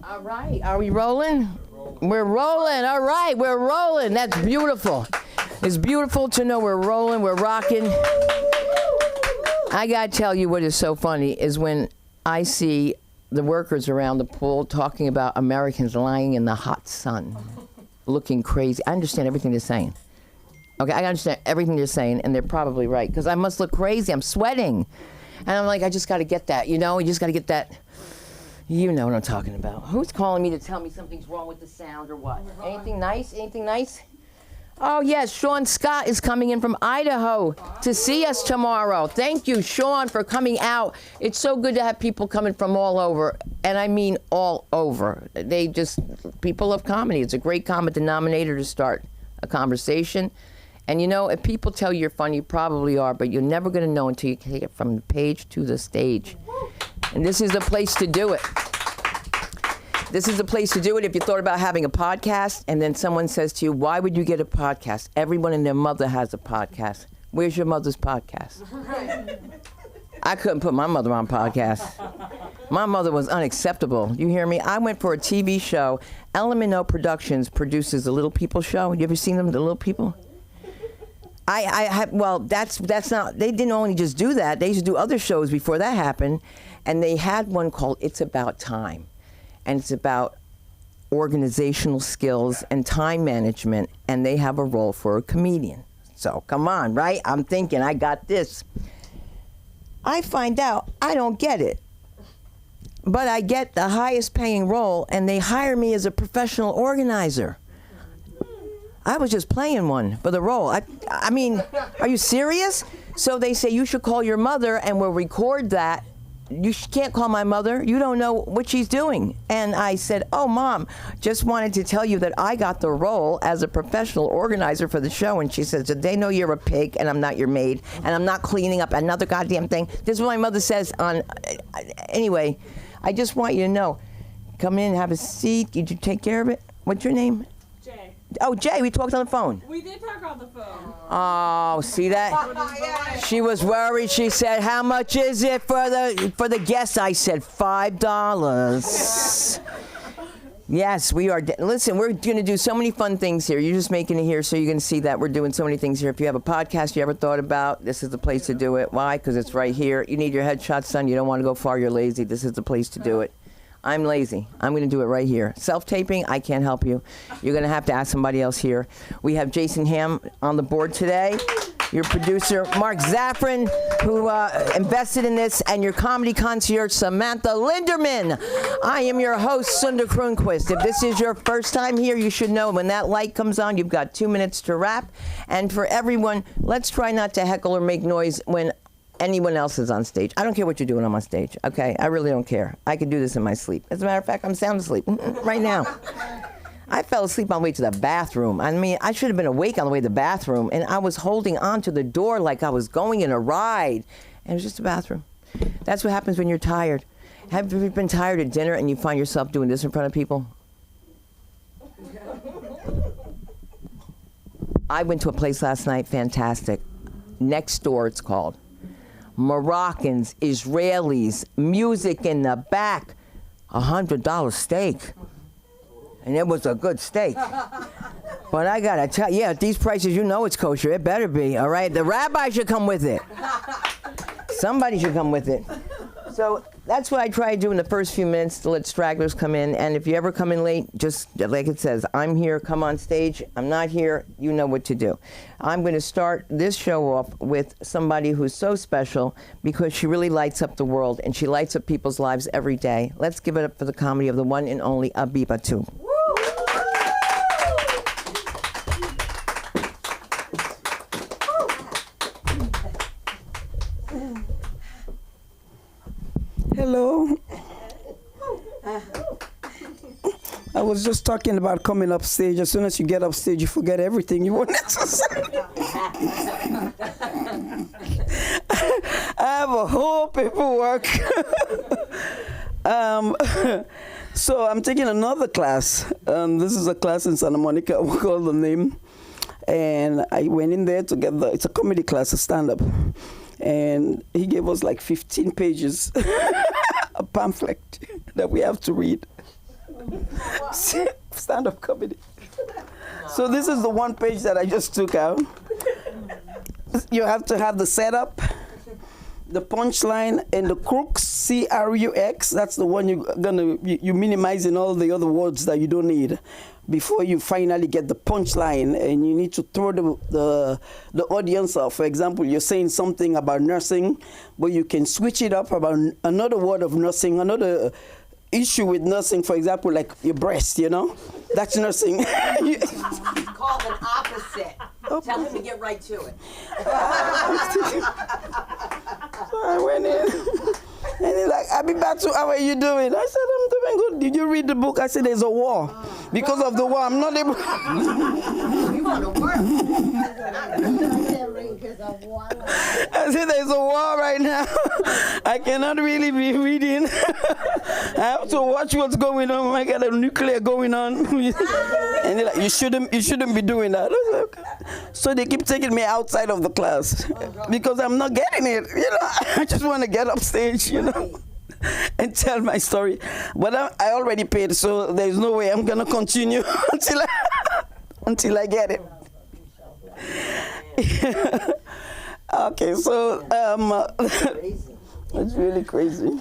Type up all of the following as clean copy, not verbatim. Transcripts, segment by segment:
All right, are we rolling? We're rolling, all right, we're rolling. That's beautiful. It's beautiful to know we're rolling, we're rocking. I gotta tell you what is so funny is when I see the workers around the pool talking about Americans lying in the hot sun, looking crazy. I understand everything they're saying. Okay, I understand everything they're saying, and they're probably right, because I must look crazy, I'm sweating. And I'm like, I just gotta get that, you know? You just gotta get that. You know what I'm talking about. Who's calling me to tell me something's wrong with the sound or what? Anything nice? Anything nice? Oh, yes, Sean Scott is coming in from Idaho to see us tomorrow. Thank you, Sean, for coming out. It's so good to have people coming from all over, and I mean all over. People love comedy. It's a great common denominator to start a conversation. And you know, if people tell you you're funny, you probably are, but you're never going to know until you take it from the page to the stage. And this is the place to do it. This is the place to do it. If you thought about having a podcast and then someone says to you, why would you get a podcast? Everyone and their mother has a podcast. Where's your mother's podcast? I couldn't put my mother on podcast. My mother was unacceptable. You hear me? I went for a TV show. Element O Productions produces the Little People show. You ever seen them, the Little People? That's not, they didn't only just do that. They used to do other shows before that happened. And they had one called It's About Time. And it's about organizational skills and time management. And they have a role for a comedian. So come on, right? I'm thinking, I got this. I find out I don't get it. But I get the highest paying role, and they hire me as a professional organizer. I was just playing one for the role. I mean, are you serious? So they say, you should call your mother and we'll record that. You can't call my mother. You don't know what she's doing. And I said, oh, Mom, just wanted to tell you that I got the role as a professional organizer for the show. And she says, did they know you're a pig and I'm not your maid and I'm not cleaning up another goddamn thing? This is what my mother says on, anyway, I just want you to know, come in, have a seat. Did you take care of it? What's your name? Oh, Jay, we talked on the phone. We did talk on the phone. Oh, see that? She was worried. She said, how much is it for the guests? I said, $5. Yes, we are. Listen, we're going to do so many fun things here. You're just making it here, so you're going to see that we're doing so many things here. If you have a podcast you ever thought about, this is the place to do it. Why? Because it's right here. You need your headshots done. You don't want to go far. You're lazy. This is the place to do it. I'm lazy. I'm going to do it right here. Self-taping, I can't help you. You're going to have to ask somebody else here. We have Jason Ham on the board today. Your producer, Mark Zaffron, who invested in this, and your comedy concierge, Samantha Linderman. I am your host, Sunda Kronquist. If this is your first time here, you should know when that light comes on, you've got 2 minutes to rap. And for everyone, let's try not to heckle or make noise when anyone else is on stage. I don't care what you're doing, I'm on stage, okay? I really don't care. I can do this in my sleep. As a matter of fact, I'm sound asleep right now. I fell asleep on the way to the bathroom. I mean, I should have been awake on the way to the bathroom, and I was holding on to the door like I was going in a ride. And it was just a bathroom. That's what happens when you're tired. Have you been tired at dinner and you find yourself doing this in front of people? I went to a place last night, fantastic. Next Door, it's called. Moroccans, Israelis, music in the back, $100 steak. And it was a good steak. But I gotta tell you, at these prices, you know it's kosher. It better be, all right? The rabbi should come with it. Somebody should come with it. So that's what I try to do in the first few minutes to let stragglers come in. And if you ever come in late, just like it says, I'm here, come on stage. I'm not here, you know what to do. I'm going to start this show off with somebody who's so special because she really lights up the world and she lights up people's lives every day. Let's give it up for the comedy of the one and only Abibatu. Hello. I was just talking about coming up stage. As soon as you get up stage, you forget everything you wanted to say. I have a whole paperwork. So I'm taking another class. This is a class in Santa Monica. We call the name. And I went in there to get it's a comedy class, a stand-up. And he gave us like 15 pages, a pamphlet that we have to read. Stand-up comedy. So this is the one page that I just took out. You have to have the setup, the punchline, and the crux, C-R-U-X. That's the one you minimizing all the other words that you don't need before you finally get the punchline, and you need to throw the audience off. For example, you're saying something about nursing, but you can switch it up about another word of nursing, another issue with nursing, for example, like your breast, that's nursing. It's called an opposite. Tell him to get right to it. So I went in, and he's like, Abibatu, how are you doing? I said, I'm doing good. Did you read the book? I said, there's a war. Because of the war, I'm not able. You want to work. I said, there's a war right now. I cannot really be reading. I have to watch what's going on. I got a nuclear going on. And they're like, you shouldn't be doing that. I was like, okay. So they keep taking me outside of the class because I'm not getting it. I just want to get up stage, and tell my story. But I already paid, so there's no way I'm gonna continue until I get it. Okay, so it's really crazy.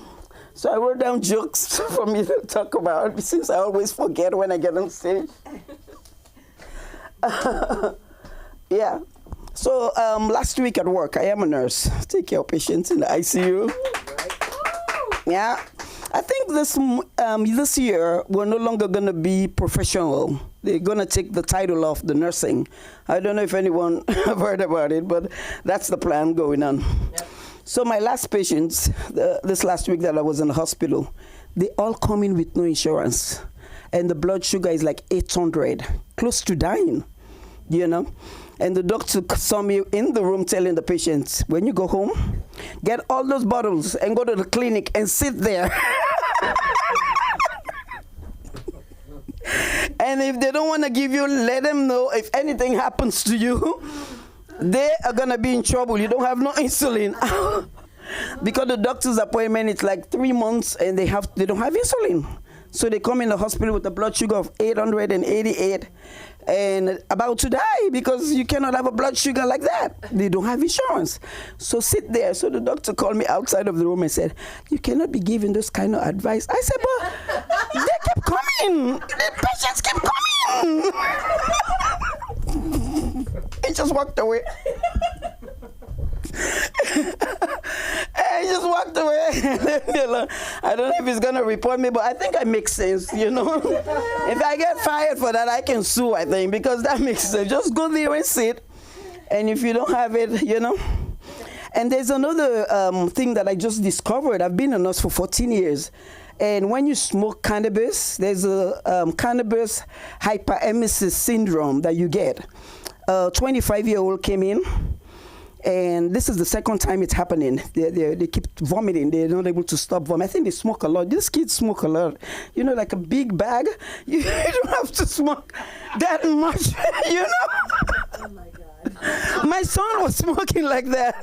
So I wrote down jokes for me to talk about since I always forget when I get on stage. Yeah. So last week at work, I am a nurse. Take care of patients in the ICU. Yeah. I think this year we're no longer going to be professional. They're going to take the title off the nursing. I don't know if anyone have heard about it, but that's the plan going on. Yep. So my last patients, this last week that I was in the hospital, they all come in with no insurance. And the blood sugar is like 800, close to dying, And the doctor saw me in the room telling the patients, when you go home, get all those bottles and go to the clinic and sit there. And if they don't want to give you, let them know if anything happens to you, they are going to be in trouble. You don't have no insulin. Because the doctor's appointment, it's like 3 months and they don't have insulin. So they come in the hospital with a blood sugar of 888 and about to die because you cannot have a blood sugar like that. They don't have insurance. So sit there. So the doctor called me outside of the room and said, you cannot be giving this kind of advice. I said, but they kept coming. The patients kept coming. He just walked away. He just walked away. I don't know if he's going to report me, but I think I make sense, If I get fired for that, I can sue, I think, because that makes sense. Just go there and sit. And if you don't have it, And there's another thing that I just discovered. I've been a nurse for 14 years. And when you smoke cannabis, there's a cannabis hyperemesis syndrome that you get. A 25-year-old came in. And this is the second time it's happening. They keep vomiting. They're not able to stop vomiting. I think they smoke a lot. These kids smoke a lot. Like a big bag. You don't have to smoke that much, Oh, my God. My son was smoking like that.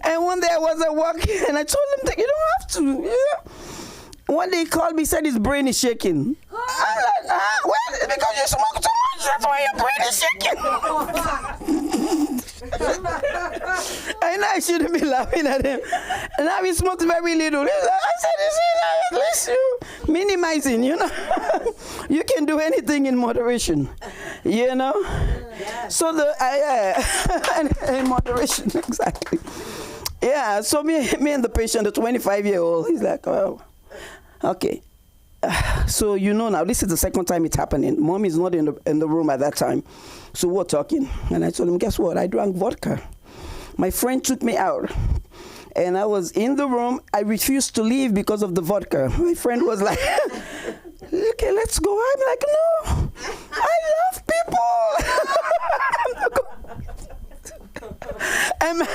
And one day I was at work, and I told him that you don't have to. One day he called me, said his brain is shaking. I'm like, well, it's because you smoke too much. That's why your brain is shaking. I know I shouldn't be laughing at him. And now he smokes very little. He's like, I said, at least you minimizing, You can do anything in moderation, So in moderation, exactly. Yeah, so me and the patient, the 25-year-old, he's like, oh, okay. So now this is the second time it's happening. Mom is not in the room at that time. So we're talking. And I told him, guess what? I drank vodka. My friend took me out. And I was in the room. I refused to leave because of the vodka. My friend was like, okay, let's go. I'm like, no, I love people. And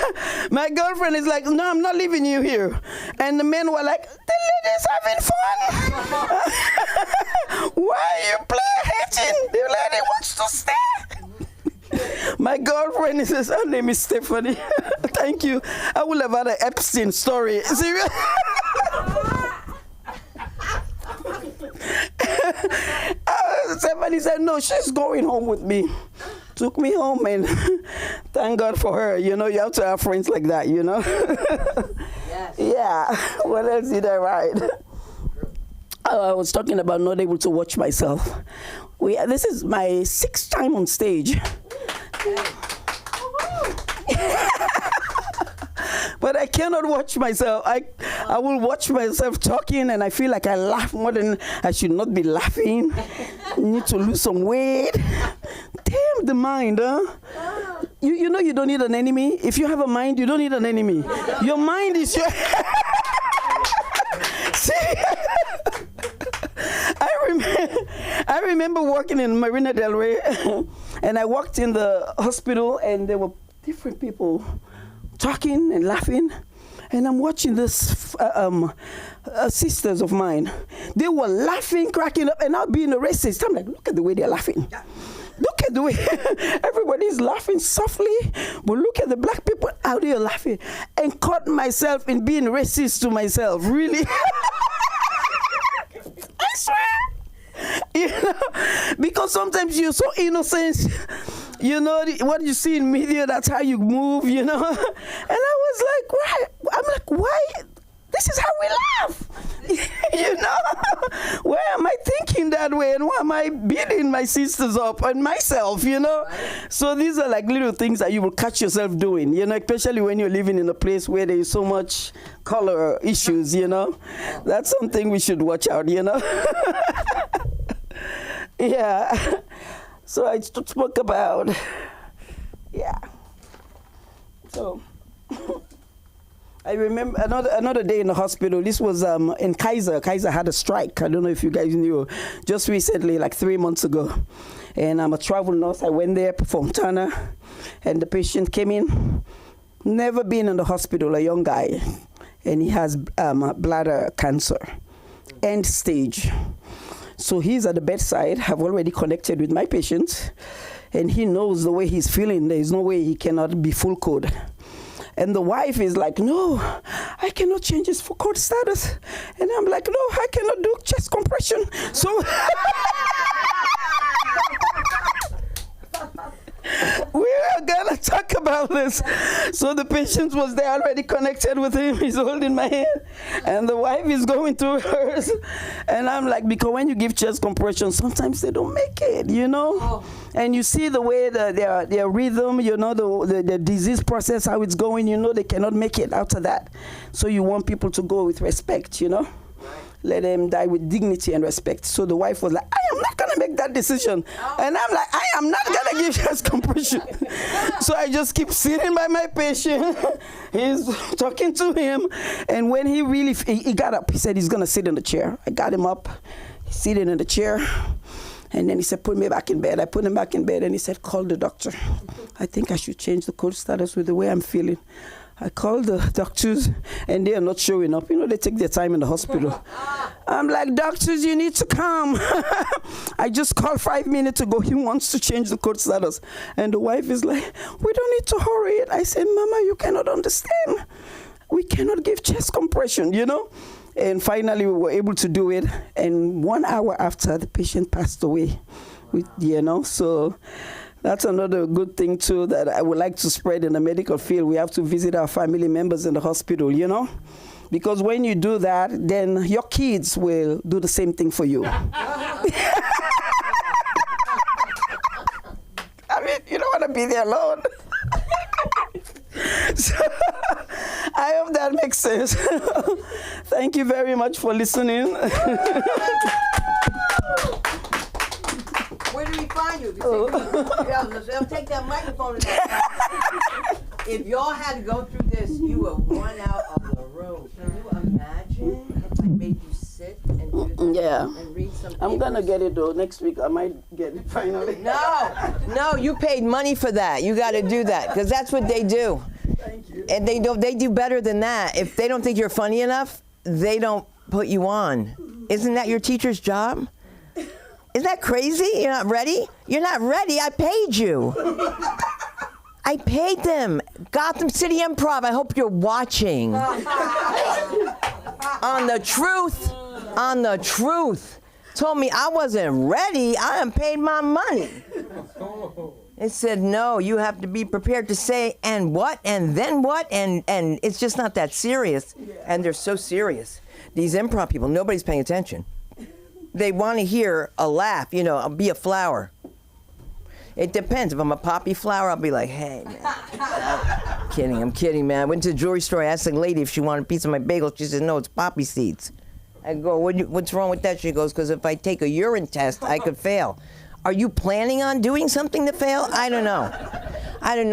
my girlfriend is like, no, I'm not leaving you here. And the men were like, the lady's having fun. Why are you playing hating? The lady wants to stay. My girlfriend says, her name is Stephanie. Thank you. I would have had an Epstein story. Serious? Somebody said, no, she's going home with me. Took me home, and thank God for her. You know, you have to have friends like that, you know? Yes. Yeah. What else did I write? I was talking about not able to watch myself. This is my 6th time on stage. But I cannot watch myself. I will watch myself talking, and I feel like I laugh more than I should not be laughing. Need to lose some weight. Damn the mind, huh? You know you don't need an enemy. If you have a mind, you don't need an enemy. Your mind is your... See? I remember working in Marina Del Rey, and I walked in the hospital, and there were different people talking and laughing, and I'm watching this sisters of mine. They were laughing, cracking up, and not being a racist. I'm like, look at the way they're laughing. Look at the way everybody's laughing softly, but look at the black people out there laughing, and caught myself in being racist to myself. Really? I swear. You know, because sometimes you're so innocent. You know, what you see in media, that's how you move, you know. And I was like, why? I'm like, why? This is how we laugh. You know, why am I thinking that way, and why am I beating my sisters up and myself, you know? So these are like little things that you will catch yourself doing, you know, especially when you're living in a place where there is so much color issues, you know. That's something we should watch out, you know. Yeah. So I spoke about, yeah. So I remember another day in the hospital. This was in Kaiser. Kaiser had a strike. I don't know if you guys knew. Just recently, like 3 months ago. And I'm a travel nurse. I went there, performed Turner, and the patient came in. Never been in the hospital, a young guy. And he has bladder cancer, end stage. So he's at the bedside. I've already connected with my patient, and he knows the way he's feeling. There's no way he cannot be full code. And the wife is like, no, I cannot change his full code status. And I'm like, no, I cannot do chest compression. So we're gonna talk about this. So the patient was there already connected with him. He's holding my hand, and the wife is going through hers. And I'm like, because when you give chest compression, sometimes they don't make it, you know. Oh. And you see the way their rhythm, you know, the disease process, how it's going, you know, they cannot make it out of that. So you want people to go with respect, you know. Let them die with dignity and respect. So the wife was like, I am not going to make that decision. Oh. And I'm like, I am not going to give chest compression. So I just keep sitting by my patient. He's talking to him. And when he got up, he said he's going to sit in the chair. I got him up, he's sitting in the chair. And then he said, put me back in bed. I put him back in bed, and he said, call the doctor. I think I should change the code status with the way I'm feeling. I called the doctors, and they are not showing up. You know, they take their time in the hospital. I'm like, doctors, you need to come. I just called 5 minutes ago. He wants to change the code status. And the wife is like, we don't need to hurry it. I said, Mama, you cannot understand. We cannot give chest compression, you know? And finally, we were able to do it. And 1 hour after, the patient passed away. You know, so that's another good thing, too, that I would like to spread in the medical field. We have to visit our family members in the hospital, you know? Because when you do that, then your kids will do the same thing for you. I mean, you don't want to be there alone. So, I hope that makes sense. Thank you very much for listening. Where do we find you? They'll take that microphone. If y'all had to go through this, you would run out of the room. Can you imagine if I made you sit and do that? Yeah. And read some papers? I'm gonna get it though. Next week I might get it finally. No, you paid money for that. You got to do that, because that's what they do. Thank you. And they do better than that. If they don't think you're funny enough, they don't put you on. Isn't that your teacher's job? Isn't that crazy? You're not ready? You're not ready. I paid you. I paid them. Gotham City Improv, I hope you're watching. On the truth. On the truth. told me I wasn't ready. I done paid my money. It said, no, you have to be prepared to say, and what, and then what, and it's just not that serious. And they're so serious. These improv people, nobody's paying attention. They want to hear a laugh, you know, I'll be a flower. It depends. If I'm a poppy flower, I'll be like, hey, man. I'm kidding, man. I went to the jewelry store. I asked the lady if she wanted a piece of my bagel. She said, no, it's poppy seeds. I go, what's wrong with that? She goes, because if I take a urine test, I could fail. Are you planning on doing something to fail? I don't know.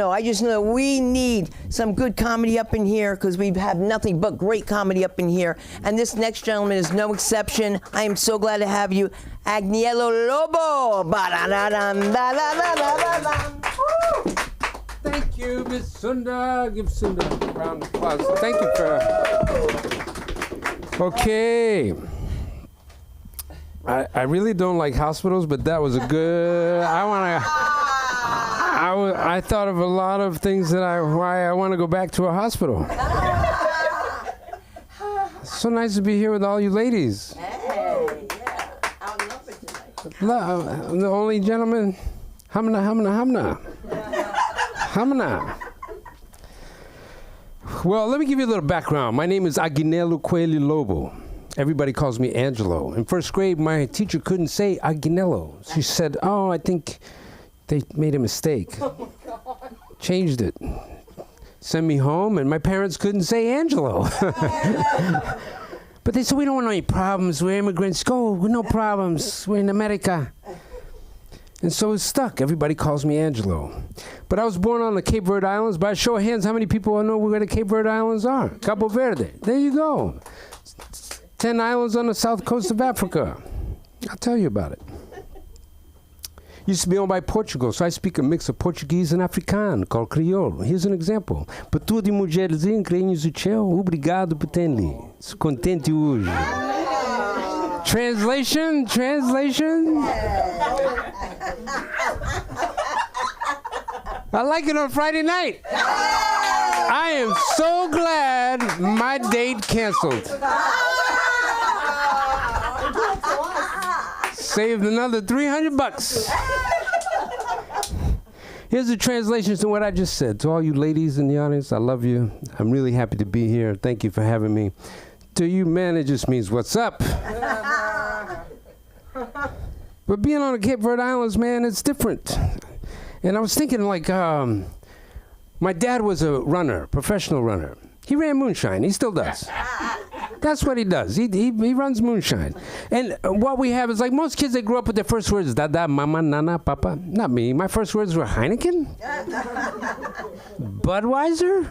I just know we need some good comedy up in here because we have nothing but great comedy up in here. And this next gentleman is no exception. I am so glad to have you, Agniello Lobo. Thank you, Miss Sunda. Give Sunda a round of applause. Thank you for. Okay. I really don't like hospitals, but that was a good. I thought of a lot of things that why I want to go back to a hospital. It's so nice to be here with all you ladies. Hey, yeah. Outnumbered tonight. I'm the only gentleman. Hamna. Well, let me give you a little background. My name is Agniello Coelho Lobo. Everybody calls me Angelo. In first grade, my teacher couldn't say Agniello. She said, oh, I think they made a mistake. Oh, God. Changed it. Sent me home, and my parents couldn't say Angelo. But they said, we don't want any problems. We're immigrants. Go, no problems. We're in America. And so it's stuck. Everybody calls me Angelo. But I was born on the Cape Verde Islands. By a show of hands, how many people know where the Cape Verde Islands are? Cabo Verde. There you go. 10 islands on the south coast of Africa. I'll tell you about it. Used to be owned by Portugal, so I speak a mix of Portuguese and Afrikaans, called Creole. Here's an example. Para toda mulherzinha que reina do céu, obrigado por ter-lhe. Sou contente hoje. Translation. I like it on Friday night. I am so glad my date canceled. Saved another $300. Here's the translation to what I just said. To all you ladies in the audience, I love you. I'm really happy to be here. Thank you for having me. To you men, it just means what's up. But being on the Cape Verde Islands, man, it's different. And I was thinking, like, my dad was a runner, professional runner. He ran moonshine. He still does. That's what he does. He runs moonshine. And what we have is, like, most kids, they grow up with their first words, dada, mama, nana, papa. Not me. My first words were Heineken, Budweiser,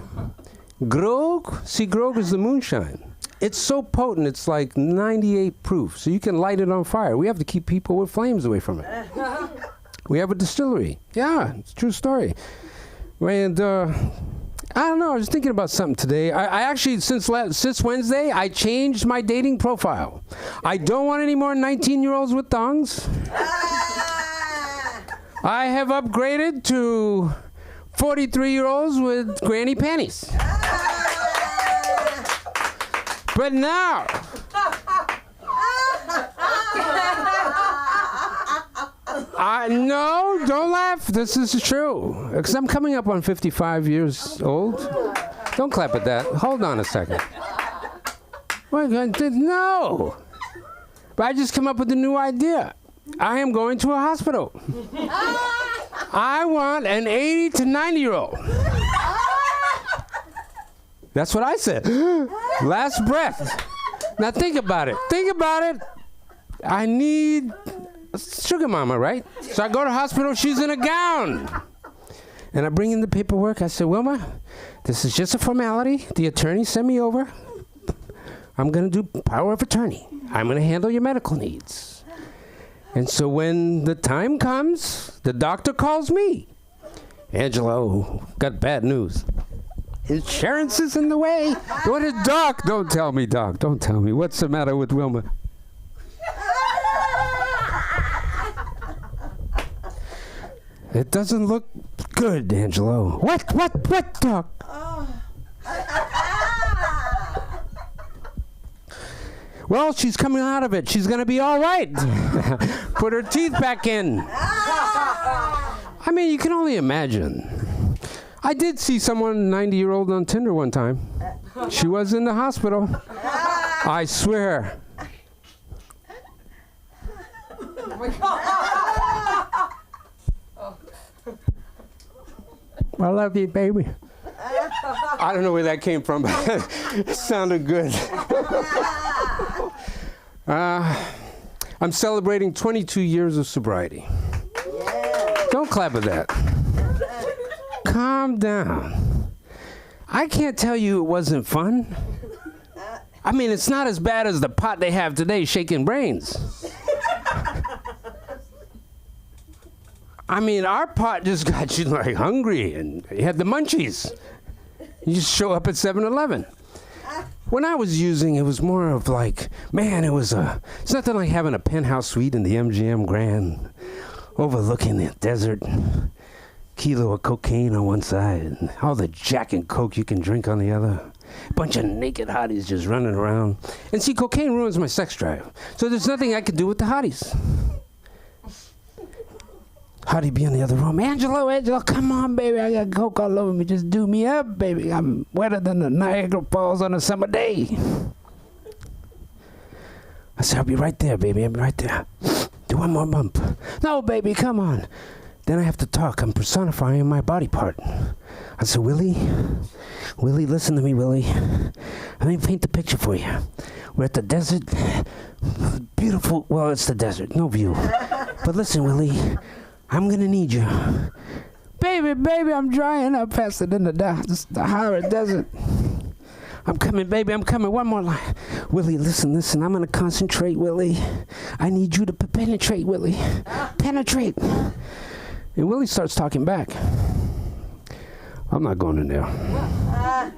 Grog. See, Grog is the moonshine. It's so potent, it's like 98 proof, so you can light it on fire. We have to keep people with flames away from it. We have a distillery. Yeah, it's a true story. And I don't know, I was thinking about something today. I actually, since Wednesday, I changed my dating profile. I don't want any more 19-year-olds with thongs. I have upgraded to 43-year-olds with granny panties. But now, no, don't laugh. This is true. Because I'm coming up on 55 years old. Don't clap at that. Hold on a second. No. But I just come up with a new idea. I am going to a hospital. I want an 80 to 90-year-old. That's what I said. Last breath. Now think about it. I need a sugar mama, right? So I go to the hospital. She's in a gown. And I bring in the paperwork. I said, Wilma, this is just a formality. The attorney sent me over. I'm going to do power of attorney. I'm going to handle your medical needs. And so when the time comes, the doctor calls me. Angelo, got bad news. Insurance is in the way. What is Doc? Don't tell me, Doc. Don't tell me. What's the matter with Wilma? It doesn't look good, Angelo. What, Doc? Well, she's coming out of it. She's going to be all right. Put her teeth back in. I mean, you can only imagine. I did see someone 90-year-old on Tinder one time. She was in the hospital. I swear. I love you, baby. I don't know where that came from, but it sounded good. I'm celebrating 22 years of sobriety. Don't clap at that. Calm down. I can't tell you it wasn't fun. I mean, it's not as bad as the pot they have today, shaking brains. I mean, our pot just got you like hungry and you had the munchies. You just show up at 7-Eleven. When I was using, it was more of like, man, it's nothing like having a penthouse suite in the MGM Grand, overlooking the desert, kilo of cocaine on one side, and all the Jack and Coke you can drink on the other. Bunch of naked hotties just running around. And see, cocaine ruins my sex drive. So there's nothing I could do with the hotties. Hottie be in the other room. Angelo, come on, baby. I got Coke all over me. Just do me up, baby. I'm wetter than the Niagara Falls on a summer day. I said, I'll be right there, baby. I'll be right there. Do one more bump. No, baby, come on. Then I have to talk. I'm personifying my body part. I said, Willie, listen to me, Willie. Let me paint the picture for you. We're at the desert. Beautiful. Well, it's the desert. No view. But listen, Willie, I'm going to need you. Baby, I'm drying up faster than the Sahara Desert. I'm coming, baby, I'm coming. One more line. Willie, listen, I'm going to concentrate, Willie. I need you to penetrate, Willie. Penetrate. And Willie starts talking back. I'm not going in there.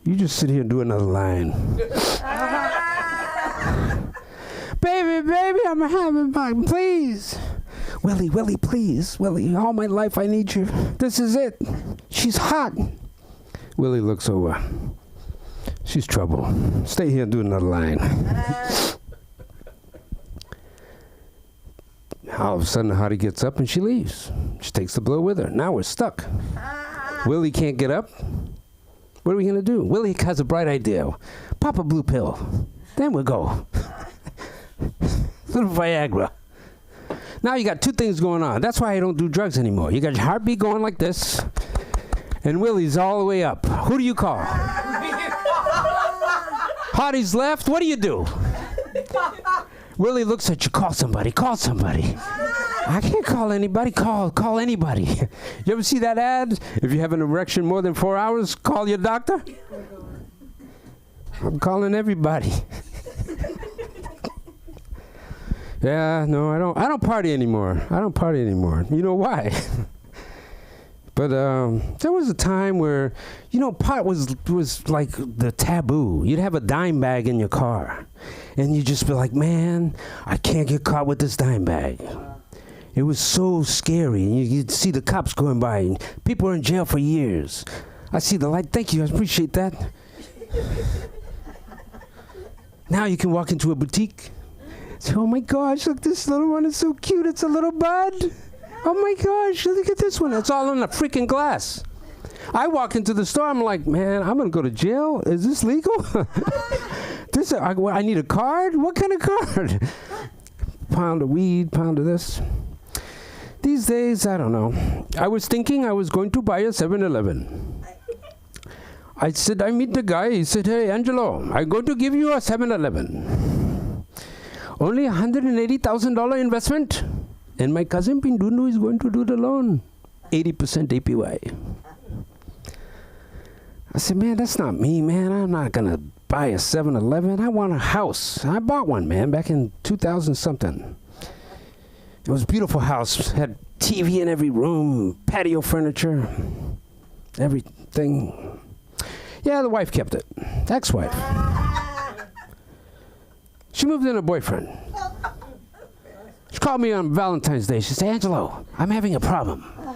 You just sit here and do another line. Baby, I'm having fun, please. Willie, please. Willie, all my life I need you. This is it. She's hot. Willie looks over. She's trouble. Stay here and do another line. All of a sudden, the hottie gets up and she leaves. She takes the blow with her. Now we're stuck. Willie can't get up. What are we going to do? Willie has a bright idea. Pop a blue pill. Then we'll go. Little Viagra. Now you got two things going on. That's why I don't do drugs anymore. You got your heartbeat going like this, and Willie's all the way up. Who do you call? Hottie's left. What do you do? Willie looks at you. Call somebody. I can't call anybody. Call anybody. You ever see that ad? If you have an erection more than 4 hours, call your doctor. I'm calling everybody. Yeah, no, I don't party anymore. You know why? But there was a time where, pot was like the taboo. You'd have a dime bag in your car, and you'd just be like, man, I can't get caught with this dime bag. It was so scary. You'd see the cops going by, and people were in jail for years. I see the light. Thank you. I appreciate that. Now you can walk into a boutique. Say, oh my gosh, look, this little one is so cute. It's a little bud. Oh my gosh, look at this one. It's all on the freaking glass. I walk into the store. I'm like, man, I'm going to go to jail. Is this legal? I need a card? What kind of card? Pound of weed, pound of this. These days, I don't know. I was thinking I was going to buy a 7-Eleven. I said, I meet the guy. He said, hey, Angelo, I'm going to give you a 7-Eleven. Only $180,000 investment. And my cousin Pindundu is going to do the loan. 80% APY. I said, man, that's not me, man. I'm not going to buy a 7-Eleven. I want a house. I bought one, man, back in 2000-something. It was a beautiful house. Had TV in every room, patio furniture, everything. Yeah, the wife kept it. Ex-wife. She moved in a boyfriend. She called me on Valentine's Day. She said, Angelo, I'm having a problem. I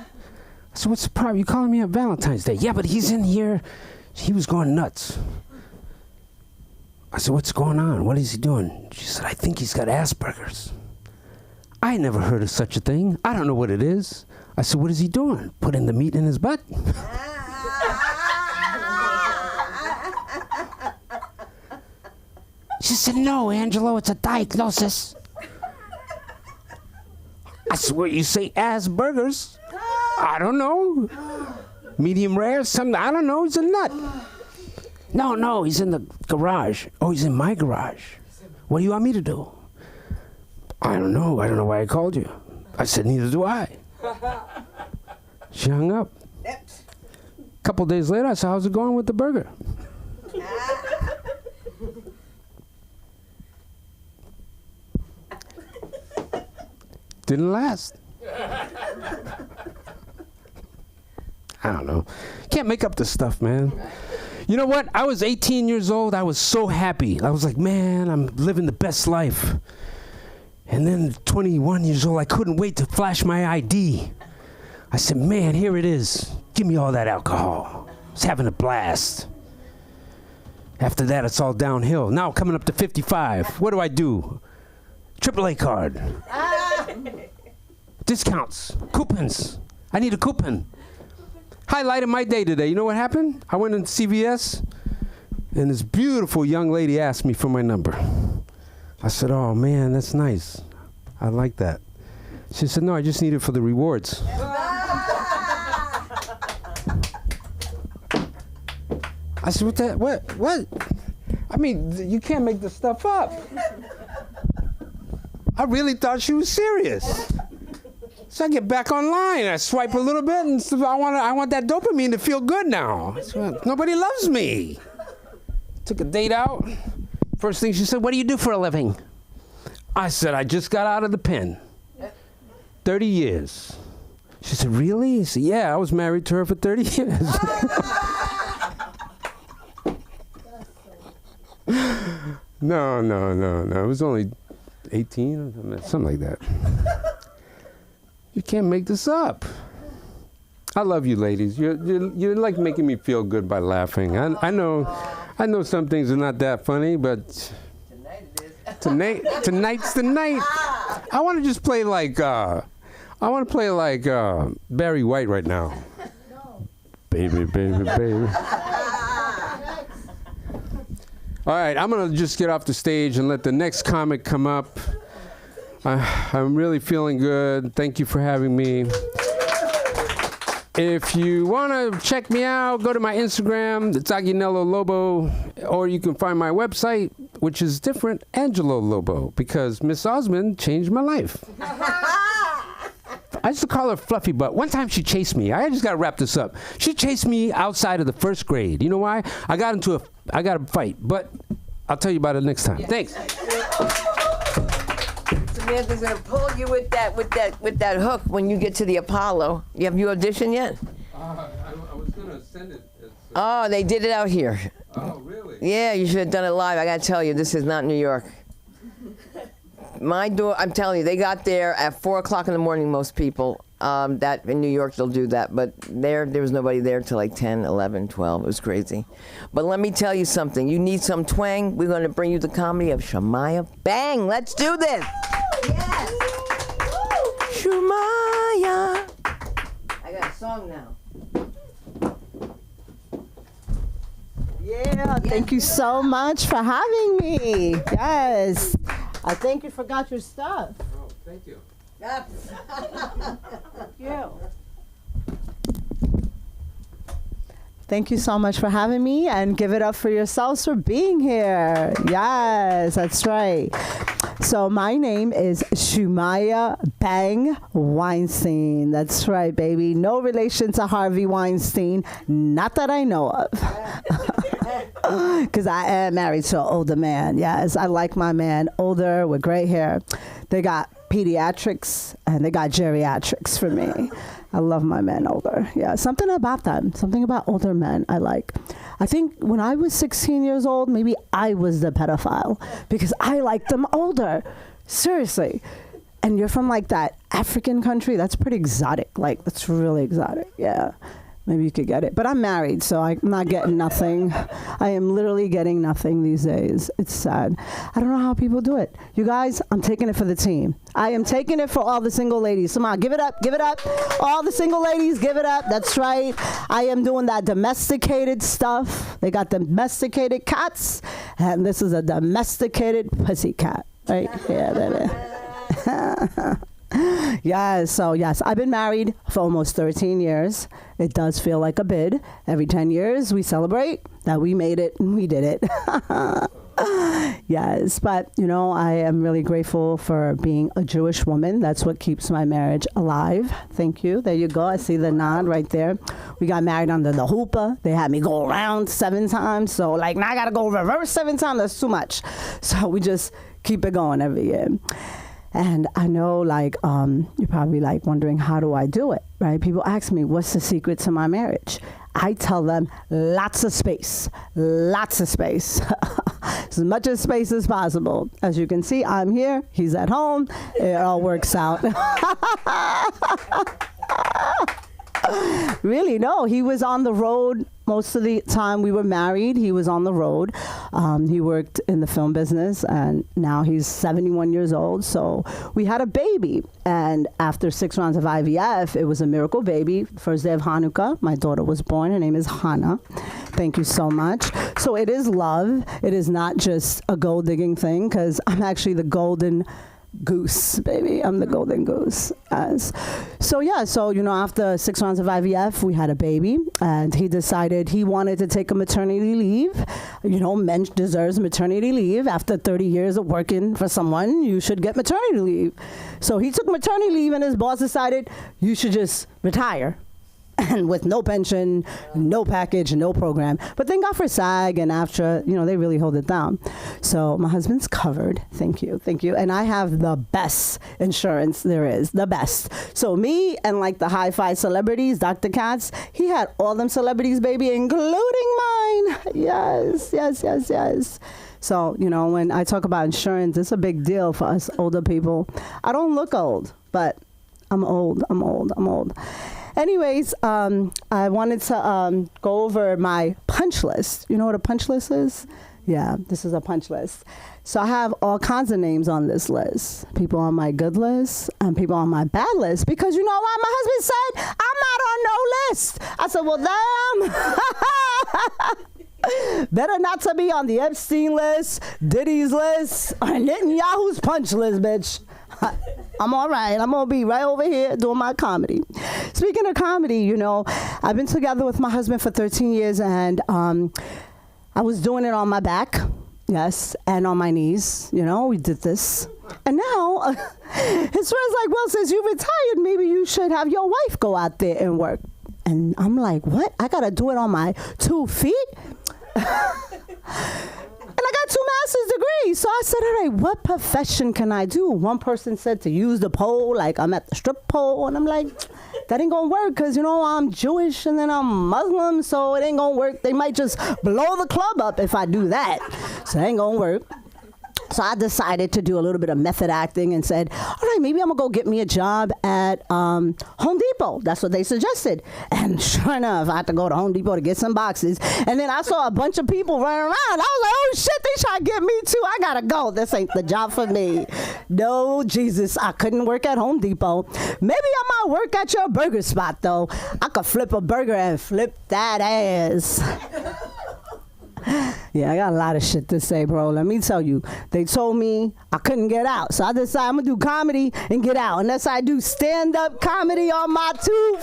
said, what's the problem? You calling me on Valentine's Day? Yeah, but he's in here. He was going nuts. I said, what's going on? What is he doing? She said, I think he's got Asperger's. I never heard of such a thing. I don't know what it is. I said, what is he doing? Putting the meat in his butt? She said, no, Angelo, it's a diagnosis. I said, what, you say Asperger's? I don't know. Medium rare, something, I don't know, he's a nut. No, he's in the garage. Oh, he's in my garage. What do you want me to do? I don't know why I called you. I said, neither do I. She hung up. A couple days later, I said, how's it going with the burger? Didn't last. I don't know. Can't make up this stuff, man. You know what? I was 18 years old. I was so happy. I was like, man, I'm living the best life. And then 21 years old, I couldn't wait to flash my ID. I said, man, here it is. Give me all that alcohol. I was having a blast. After that, it's all downhill. Now coming up to 55. What do? AAA card. Discounts. Coupons. I need a coupon. Highlight of my day today. You know what happened? I went into CVS, and this beautiful young lady asked me for my number. I said, oh, man, that's nice. I like that. She said, no, I just need it for the rewards. I said, what? I mean, you can't make this stuff up. I really thought she was serious. So I get back online, I swipe a little bit, and I want that dopamine to feel good now. So, nobody loves me. Took a date out. First thing she said, what do you do for a living? I said, I just got out of the pen. 30 years. She said, really? I said, yeah, I was married to her for 30 years. No. It was only 18 or something like that. You can't make this up. I love you, ladies. You're like making me feel good by laughing. I know some things are not that funny, but tonight's the night. I want to just play like Barry White right now. Baby. All right, I'm gonna just get off the stage and let the next comic come up. I'm really feeling good. Thank you for having me. If you want to check me out, go to my Instagram, it's Aguinaldo Lobo, or you can find my website, which is different, Angelo Lobo, because Miss Osmond changed my life. I used to call her Fluffy Butt. One time she chased me. I just got to wrap this up. She chased me outside of the first grade. You know why? I got a fight, but I'll tell you about it next time. Yeah. Thanks. Samantha's gonna pull you with that hook when you get to the Apollo. Have you auditioned yet? I was gonna send it. Oh, they did it out here. Oh, really? Yeah, you should have done it live. I gotta tell you, this is not New York. I'm telling you, they got there at 4 o'clock in the morning, most people. That in New York, they'll do that. But there was nobody there till like 10, 11, 12. It was crazy. But let me tell you something. You need some twang. We're going to bring you the comedy of Shemaya Bang. Let's do this. Yes. Shemaya. I got a song now. Yeah, thank you so much for having me. Yes. I think you forgot your stuff. Oh, thank you. Thank you. Thank you so much for having me, and give it up for yourselves for being here. Yes, that's right. So my name is Shemaya Bang Weinstein. That's right, baby. No relation to Harvey Weinstein. Not that I know of. Because I am married to an older man. Yes, I like my man older with gray hair. They got pediatrics and they got geriatrics for me. I love my men older. Yeah, something about them. Something about older men I like. I think when I was 16 years old, maybe I was the pedophile because I liked them older. Seriously. And you're from like that African country. That's pretty exotic. Like, that's really exotic. Yeah. maybe you could get it. But I'm married, so I'm not getting nothing. I am literally getting nothing these days. It's sad. I don't know how people do it. You guys, I'm taking it for the team. I am taking it for all the single ladies. Come on, give it up, give it up. All the single ladies, give it up. That's right. I am doing that domesticated stuff. They got domesticated cats, and this is a domesticated pussy cat. Right? Yeah, baby. Yes, so yes, I've been married for almost 13 years. It does feel like a bid. Every 10 years we celebrate that we made it and we did it. Yes, but you know, I am really grateful for being a Jewish woman. That's what keeps my marriage alive. Thank you. There you go. I see the nod right there. We got married under the hoopah. They had me go around 7 times. So like now I got to go reverse 7 times. That's too much. So we just keep it going every year. And I know, like, you're probably like wondering, how do I do it, right? People ask me, what's the secret to my marriage? I tell them, lots of space, as much as space as possible. As you can see, I'm here, he's at home, it all works out. Really, no, he was on the road most of the time we were married. He was on the road. He worked in the film business, and now he's 71 years old. So we had a baby, and after 6 rounds of IVF, it was a miracle baby. First day of Hanukkah, my daughter was born. Her name is Hannah. Thank you so much. So it is love. It is not just a gold digging thing, because I'm actually the golden goose, baby. I'm the golden goose. So yeah, so you know, after 6 rounds of IVF, we had a baby, and he decided he wanted to take a maternity leave. You know, men deserves maternity leave. After 30 years of working for someone, you should get maternity leave. So he took maternity leave, and his boss decided you should just retire. And with no pension, no package, no program. But thank God for SAG and AFTRA, you know, they really hold it down. So my husband's covered. Thank you. Thank you. And I have the best insurance there is, the best. So me and like the hi-fi celebrities, Dr. Katz, he had all them celebrities, baby, including mine. Yes, yes, yes, yes. So, you know, when I talk about insurance, it's a big deal for us older people. I don't look old, but I'm old. Anyways, I wanted to go over my punch list. You know what a punch list is? Yeah, this is a punch list. So I have all kinds of names on this list. People on my good list and people on my bad list. Because you know what? My husband said, I'm not on no list. I said, well, damn. Better not to be on the Epstein list, Diddy's list, or Netanyahu's punch list, bitch. I'm all right. I'm going to be right over here doing my comedy. Speaking of comedy, you know, I've been together with my husband for 13 years, and I was doing it on my back, yes, and on my knees. You know, we did this. And now his friend's like, well, since you retired, maybe you should have your wife go out there and work. And I'm like, what? I got to do it on my 2 feet? And I got 2 master's degrees. So I said, all right, what profession can I do? One person said to use the pole, like I'm at the strip pole. And I'm like, that ain't gonna work, because, you know, I'm Jewish and then I'm Muslim, so it ain't gonna work. They might just blow the club up if I do that. So it ain't gonna work. So I decided to do a little bit of method acting and said, all right, maybe I'm going to go get me a job at Home Depot. That's what they suggested. And sure enough, I had to go to Home Depot to get some boxes. And then I saw a bunch of people running around. I was like, oh, shit, they trying to get me too. I got to go. This ain't the job for me. No, Jesus, I couldn't work at Home Depot. Maybe I might work at your burger spot, though. I could flip a burger and flip that ass. Yeah, I got a lot of shit to say, bro. Let me tell you. They told me I couldn't get out. So I decided I'm going to do comedy and get out. Unless I do stand-up comedy on my 2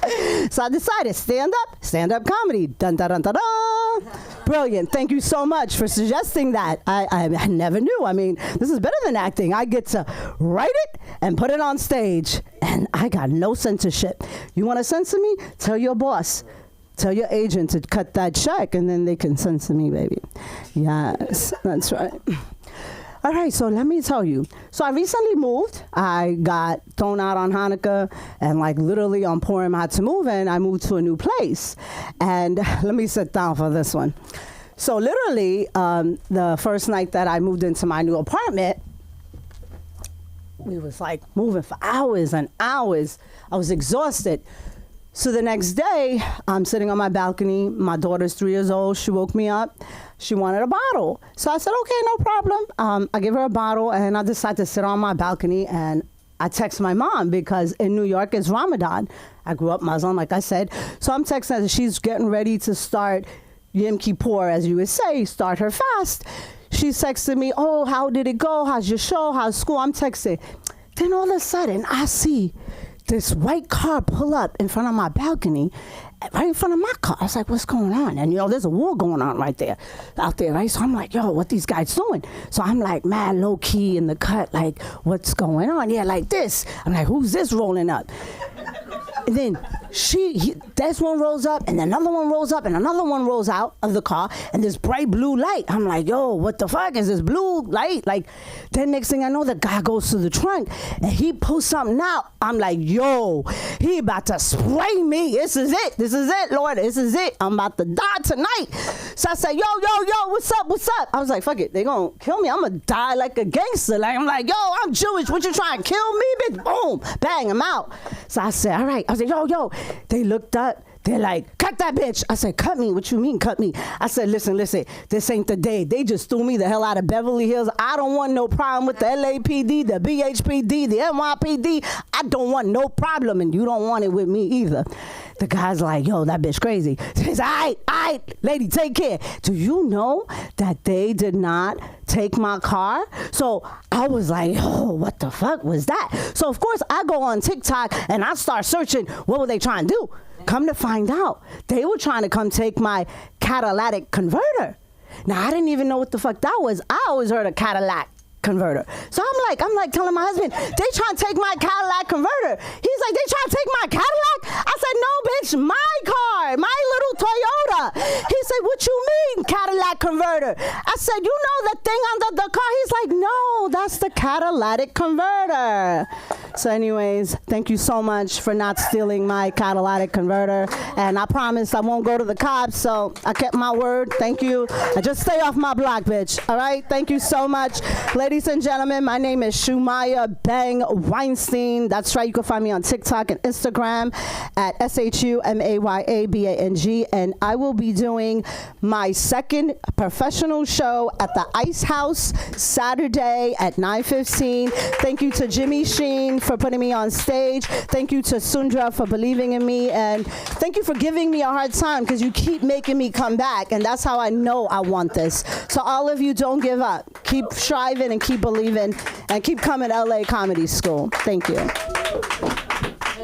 feet. So I decided stand-up comedy. Dun, dun, dun, dun, dun. Brilliant. Thank you so much for suggesting that. I never knew. I mean, this is better than acting. I get to write it and put it on stage. And I got no censorship. You want to censor me? Tell your boss. Tell your agent to cut that check, and then they can censor me, baby. Yes, that's right. All right, so let me tell you. So I recently moved. I got thrown out on Hanukkah, and like literally on Purim I had to move, and I moved to a new place. And let me sit down for this one. So literally, the first night that I moved into my new apartment, we was like moving for hours and hours. I was exhausted. So the next day, I'm sitting on my balcony. My daughter's 3 years old. She woke me up. She wanted a bottle. So I said, okay, no problem. I give her a bottle, and I decide to sit on my balcony, and I text my mom because in New York it's Ramadan. I grew up Muslim, like I said. So I'm texting her. She's getting ready to start Yom Kippur, as you would say, start her fast. She's texting me, oh, how did it go? How's your show? How's school? I'm texting. Then all of a sudden, I see this white car pull up in front of my balcony, right in front of my car. I was like, what's going on? And, there's a war going on right there, out there, right? So I'm like, yo, what these guys doing? So I'm like mad low key in the cut, like, what's going on? Yeah, like this. I'm like, who's this rolling up? And then this one rolls up, and another one rolls up, and another one rolls out of the car, and this bright blue light. I'm like, yo, what the fuck is this blue light? Like, then next thing I know, the guy goes to the trunk, and he pulls something out. I'm like, yo, he about to spray me. This is it, Lord. This is it. I'm about to die tonight. So I said, yo, what's up? I was like, fuck it. They gonna kill me. I'm gonna die like a gangster. Like, I'm like, yo, I'm Jewish. What you trying to kill me, bitch? Boom. Bang, I'm out. So I said, all right. I was like, yo. They looked up. They're like, cut that bitch. I said, cut me? What you mean, cut me? I said, listen, this ain't the day. They just threw me the hell out of Beverly Hills. I don't want no problem with the LAPD, the BHPD, the NYPD. I don't want no problem, and you don't want it with me either. The guy's like, yo, that bitch crazy. He says, all right, lady, take care. Do you know that they did not take my car? So I was like, oh, what the fuck was that? So, of course, I go on TikTok, and I start searching, what were they trying to do? Come to find out, they were trying to come take my catalytic converter. Now, I didn't even know what the fuck that was. I always heard of Cadillac converter. So I'm like telling my husband, they trying to take my Cadillac converter. He's like, they trying to take my Cadillac? I said, no, bitch, my car, my little Toyota. He said, what you mean, Cadillac converter? I said, you know the thing under the car? He's like, no, that's the catalytic converter. So anyways, thank you so much for not stealing my catalytic converter. And I promised I won't go to the cops, so I kept my word. Thank you. I just stay off my block, bitch. All right? Thank you so much. Ladies and gentlemen, my name is Shumaya Bang Weinstein. That's right. You can find me on TikTok and Instagram at SHUMAYABANG. And I will be doing my second professional show at the Ice House Saturday at 9:15. Thank you to Jimmy Sheen for putting me on stage. Thank you to Sundra for believing in me. And thank you for giving me a hard time because you keep making me come back. And that's how I know I want this. So all of you, don't give up. Keep striving and keep believing and keep coming to LA Comedy School. Thank you. And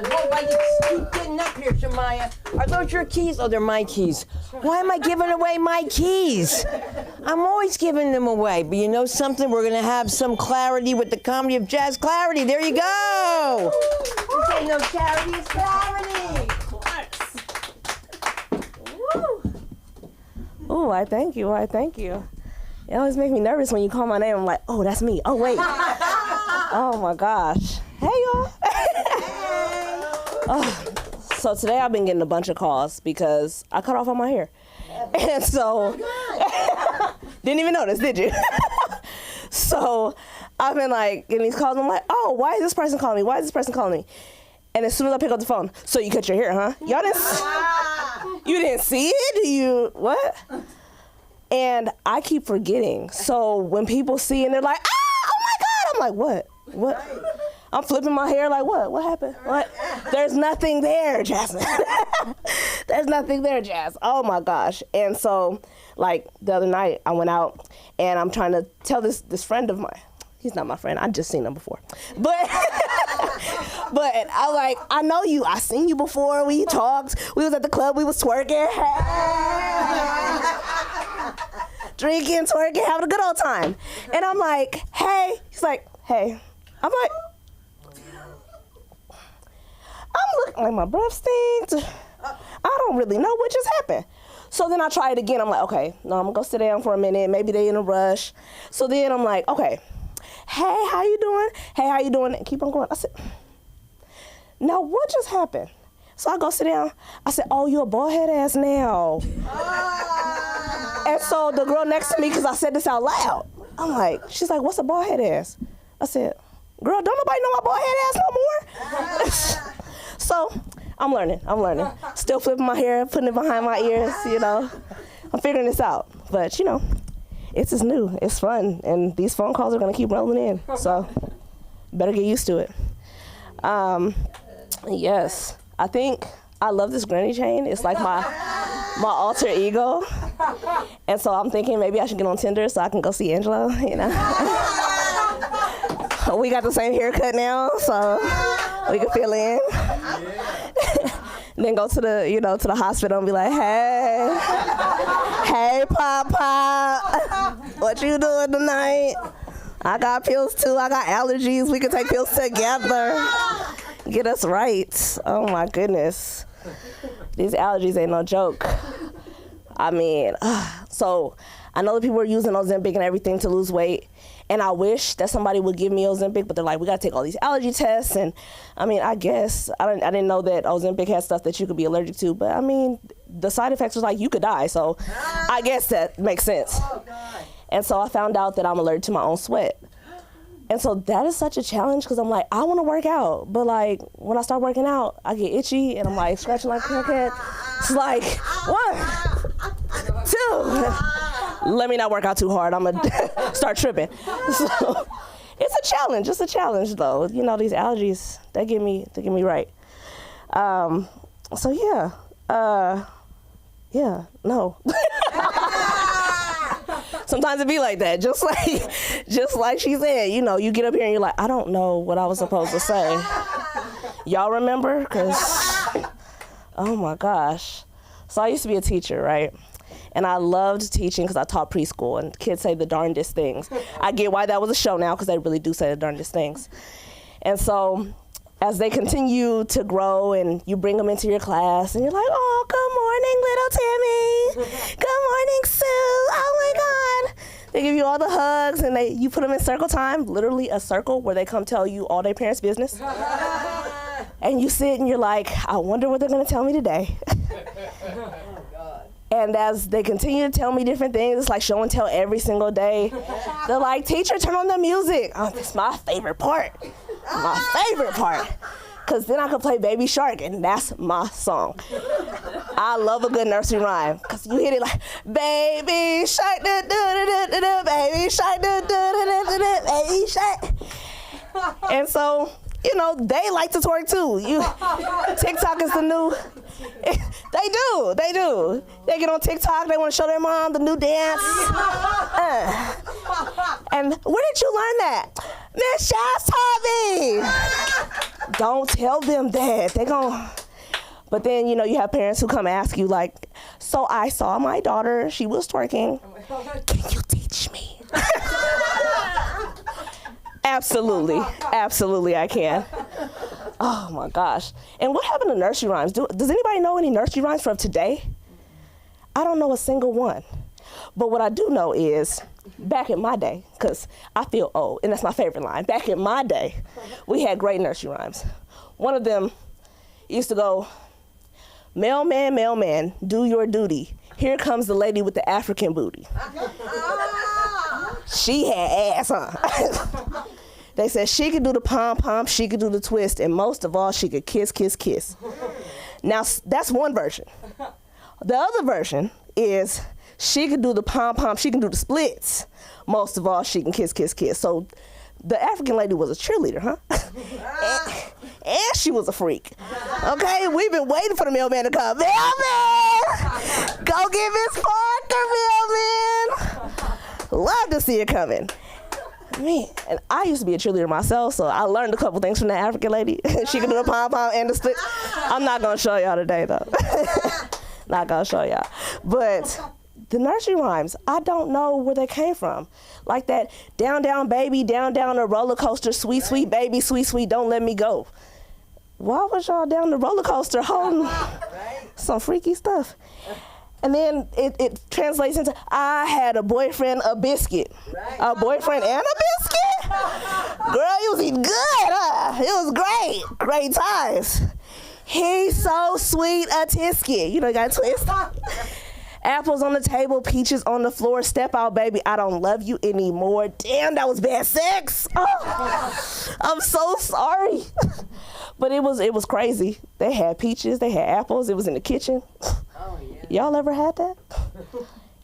why you keep getting up here, Shumaya? Are those your keys? Oh, they're my keys. Why am I giving away my keys? I'm always giving them away. But you know something? We're going to have some clarity with the Comedy of Jazz Clarity. There you go. This ain't no charity, it's clarity. Oh, I thank you. It always makes me nervous when you call my name. I'm like, oh, that's me. Oh, wait. Oh, my gosh. Hey, y'all. Oh, so today I've been getting a bunch of calls because I cut off all my hair. And so, didn't even notice, did you? So I've been like getting these calls. I'm like, oh, why is this person calling me? Why is this person calling me? And as soon as I pick up the phone, so you cut your hair, huh? Y'all you didn't see it? What? And I keep forgetting. So when people see and they're like, oh my God, I'm like, what? I'm flipping my hair like, what happened? What? There's nothing there, Jasmine. There's nothing there, Jazz. Oh my gosh. And so like the other night I went out and I'm trying to tell this friend of mine. He's not my friend. I just seen him before. But I like, I know you. I seen you before. We talked. We was at the club. We was twerking. Drinking, twerking, having a good old time. And I'm like, hey. He's like, hey. I'm like, I'm looking like my breath stinks. I don't really know what just happened. So then I try it again. I'm like, okay, no, I'm gonna go sit down for a minute. Maybe they in a rush. So then I'm like, okay. Hey, how you doing? Hey, how you doing? And keep on going. I said, now what just happened? So I go sit down. I said, oh, you a bald head ass now. And so the girl next to me, because I said this out loud, I'm like, she's like, what's a bald head ass? I said, girl, don't nobody know my bald head ass no more? So I'm learning. Still flipping my hair, putting it behind my ears, I'm figuring this out. But, it's just new. It's fun. And these phone calls are going to keep rolling in. So better get used to it. Yes. I think I love this granny chain. It's like my alter ego. And so I'm thinking maybe I should get on Tinder so I can go see Angelo, We got the same haircut now, so we can fill in. And then go to the, to the hospital and be like, hey, Pop, what you doing tonight? I got pills too. I got allergies. We can take pills together. Get us right. Oh my goodness. These allergies ain't no joke. I mean, so I know that people are using Ozempic and everything to lose weight. And I wish that somebody would give me Ozempic, but they're like, we got to take all these allergy tests. And I mean, I guess, I didn't know that Ozempic had stuff that you could be allergic to. But I mean, the side effects was like, you could die. So I guess that makes sense. And so I found out that I'm allergic to my own sweat. And so that is such a challenge because I'm like, I want to work out. But like, when I start working out, I get itchy and I'm like scratching like a crackhead. It's like, 1, 2. Let me not work out too hard. I'm going to start tripping. So it's a challenge. It's a challenge though. These allergies, they get me right. So yeah, no. Sometimes it be like that, just like she said, you get up here and you're like, I don't know what I was supposed to say. Y'all remember? Because, oh my gosh. So I used to be a teacher, right? And I loved teaching because I taught preschool and kids say the darndest things. I get why that was a show now because they really do say the darndest things. And so as they continue to grow and you bring them into your class and you're like, oh, good morning, little Timmy. Good morning, Sue. Oh my God. They give you all the hugs and you put them in circle time, literally a circle where they come tell you all their parents' business. And you sit and you're like, I wonder what they're going to tell me today. And as they continue to tell me different things, it's like show and tell every single day. They're like, teacher, turn on the music. Oh, that's my favorite part. My favorite part. Because then I could play Baby Shark, and that's my song. I love a good nursery rhyme. Because you hit it like, Baby Shark, do do do do do, Baby Shark, do do do do do, Baby Shark. And so, they like to twerk too. TikTok is the new. They do. They get on TikTok. They want to show their mom the new dance. And where did you learn that? Miss Shaz taught me. Don't tell them that. But then, you have parents who come ask you like, so I saw my daughter. She was twerking. Can you teach me? Absolutely I can. Oh my gosh. And what happened to nursery rhymes? Does anybody know any nursery rhymes from today? I don't know a single one. But what I do know is, back in my day, because I feel old, and that's my favorite line, back in my day, we had great nursery rhymes. One of them used to go, mailman, do your duty. Here comes the lady with the African booty. She had ass, huh? They said she could do the pom-pom, she could do the twist, and most of all, she could kiss, kiss, kiss. Now, that's one version. The other version is she could do the pom-pom, she can do the splits. Most of all, she can kiss, kiss, kiss. So the African lady was a cheerleader, huh? and she was a freak. Okay, we've been waiting for the mailman to come. Mailman! Go get Miss Parker, mailman! Love to see her coming. Man, and I used to be a cheerleader myself, so I learned a couple things from that African lady. She could do the pom-pom and the split. I'm not going to show y'all today, though. Not going to show y'all. But the nursery rhymes, I don't know where they came from. Like that, down, down, baby, down, down a roller coaster, sweet, sweet, baby, sweet, sweet, don't let me go. Why was y'all down the roller coaster holding some freaky stuff? And then it translates into, I had a boyfriend, a biscuit. A boyfriend and a biscuit? Girl, you was eating good, huh? It was great. Great times. He's so sweet, a tisket. You got a twist. Apples on the table, peaches on the floor. Step out, baby. I don't love you anymore. Damn, that was bad sex. Oh, I'm so sorry. But it was crazy. They had peaches, they had apples. It was in the kitchen. Oh, yeah. Y'all ever had that?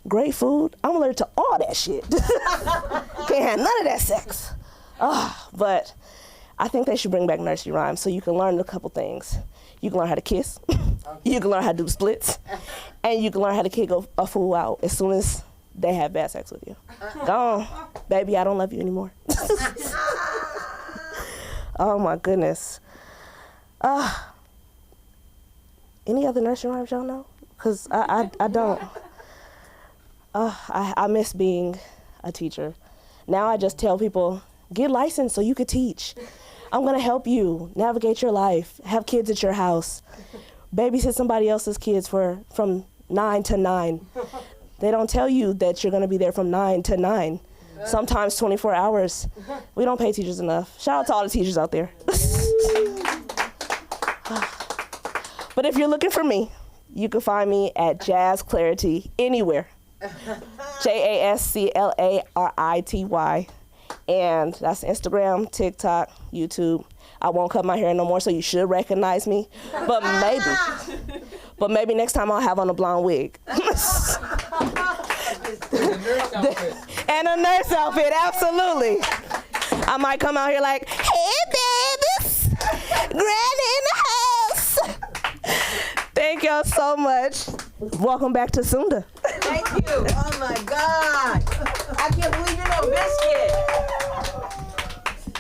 Great food. I'm allergic to all that shit. Can't have none of that sex. But I think they should bring back nursery rhymes so you can learn a couple things. You can learn how to kiss. You can learn how to do splits. And you can learn how to kick a fool out as soon as they have bad sex with you. Go on. Baby, I don't love you anymore. Oh, my goodness. Any other nursery rhymes y'all know? Because I don't. I miss being a teacher. Now I just tell people, get licensed so you could teach. I'm going to help you navigate your life, have kids at your house, babysit somebody else's kids from 9 to 9. They don't tell you that you're going to be there from 9 to 9, sometimes 24 hours. We don't pay teachers enough. Shout out to all the teachers out there. But if you're looking for me, you can find me at Jazz Clarity anywhere. JASCLARITY. And that's Instagram, TikTok, YouTube. I won't cut my hair no more, so you should recognize me. But maybe next time I'll have on a blonde wig. And a nurse outfit, absolutely. I might come out here like, hey babies, Granny in the house. Thank y'all so much. Welcome back to Sunda. Thank you. Oh my God. I can't believe you know Biscuit.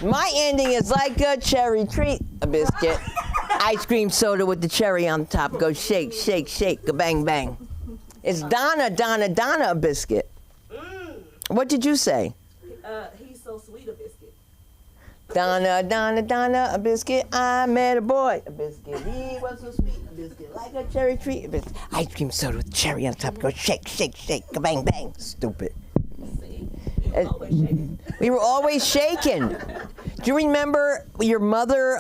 My ending is like a cherry treat, a biscuit. Ice cream soda with the cherry on top. Go shake, shake, shake, go bang, bang. It's Donna, Donna, Donna, a biscuit. What did you say? He's so sweet, a biscuit. Donna, Donna, Donna, a biscuit. I met a boy, a biscuit. He was so sweet, a biscuit. Like a cherry treat, a biscuit. Ice cream soda with cherry on top. Go shake, shake, shake, go bang, bang. Stupid. We were always shaking. Do you remember your mother,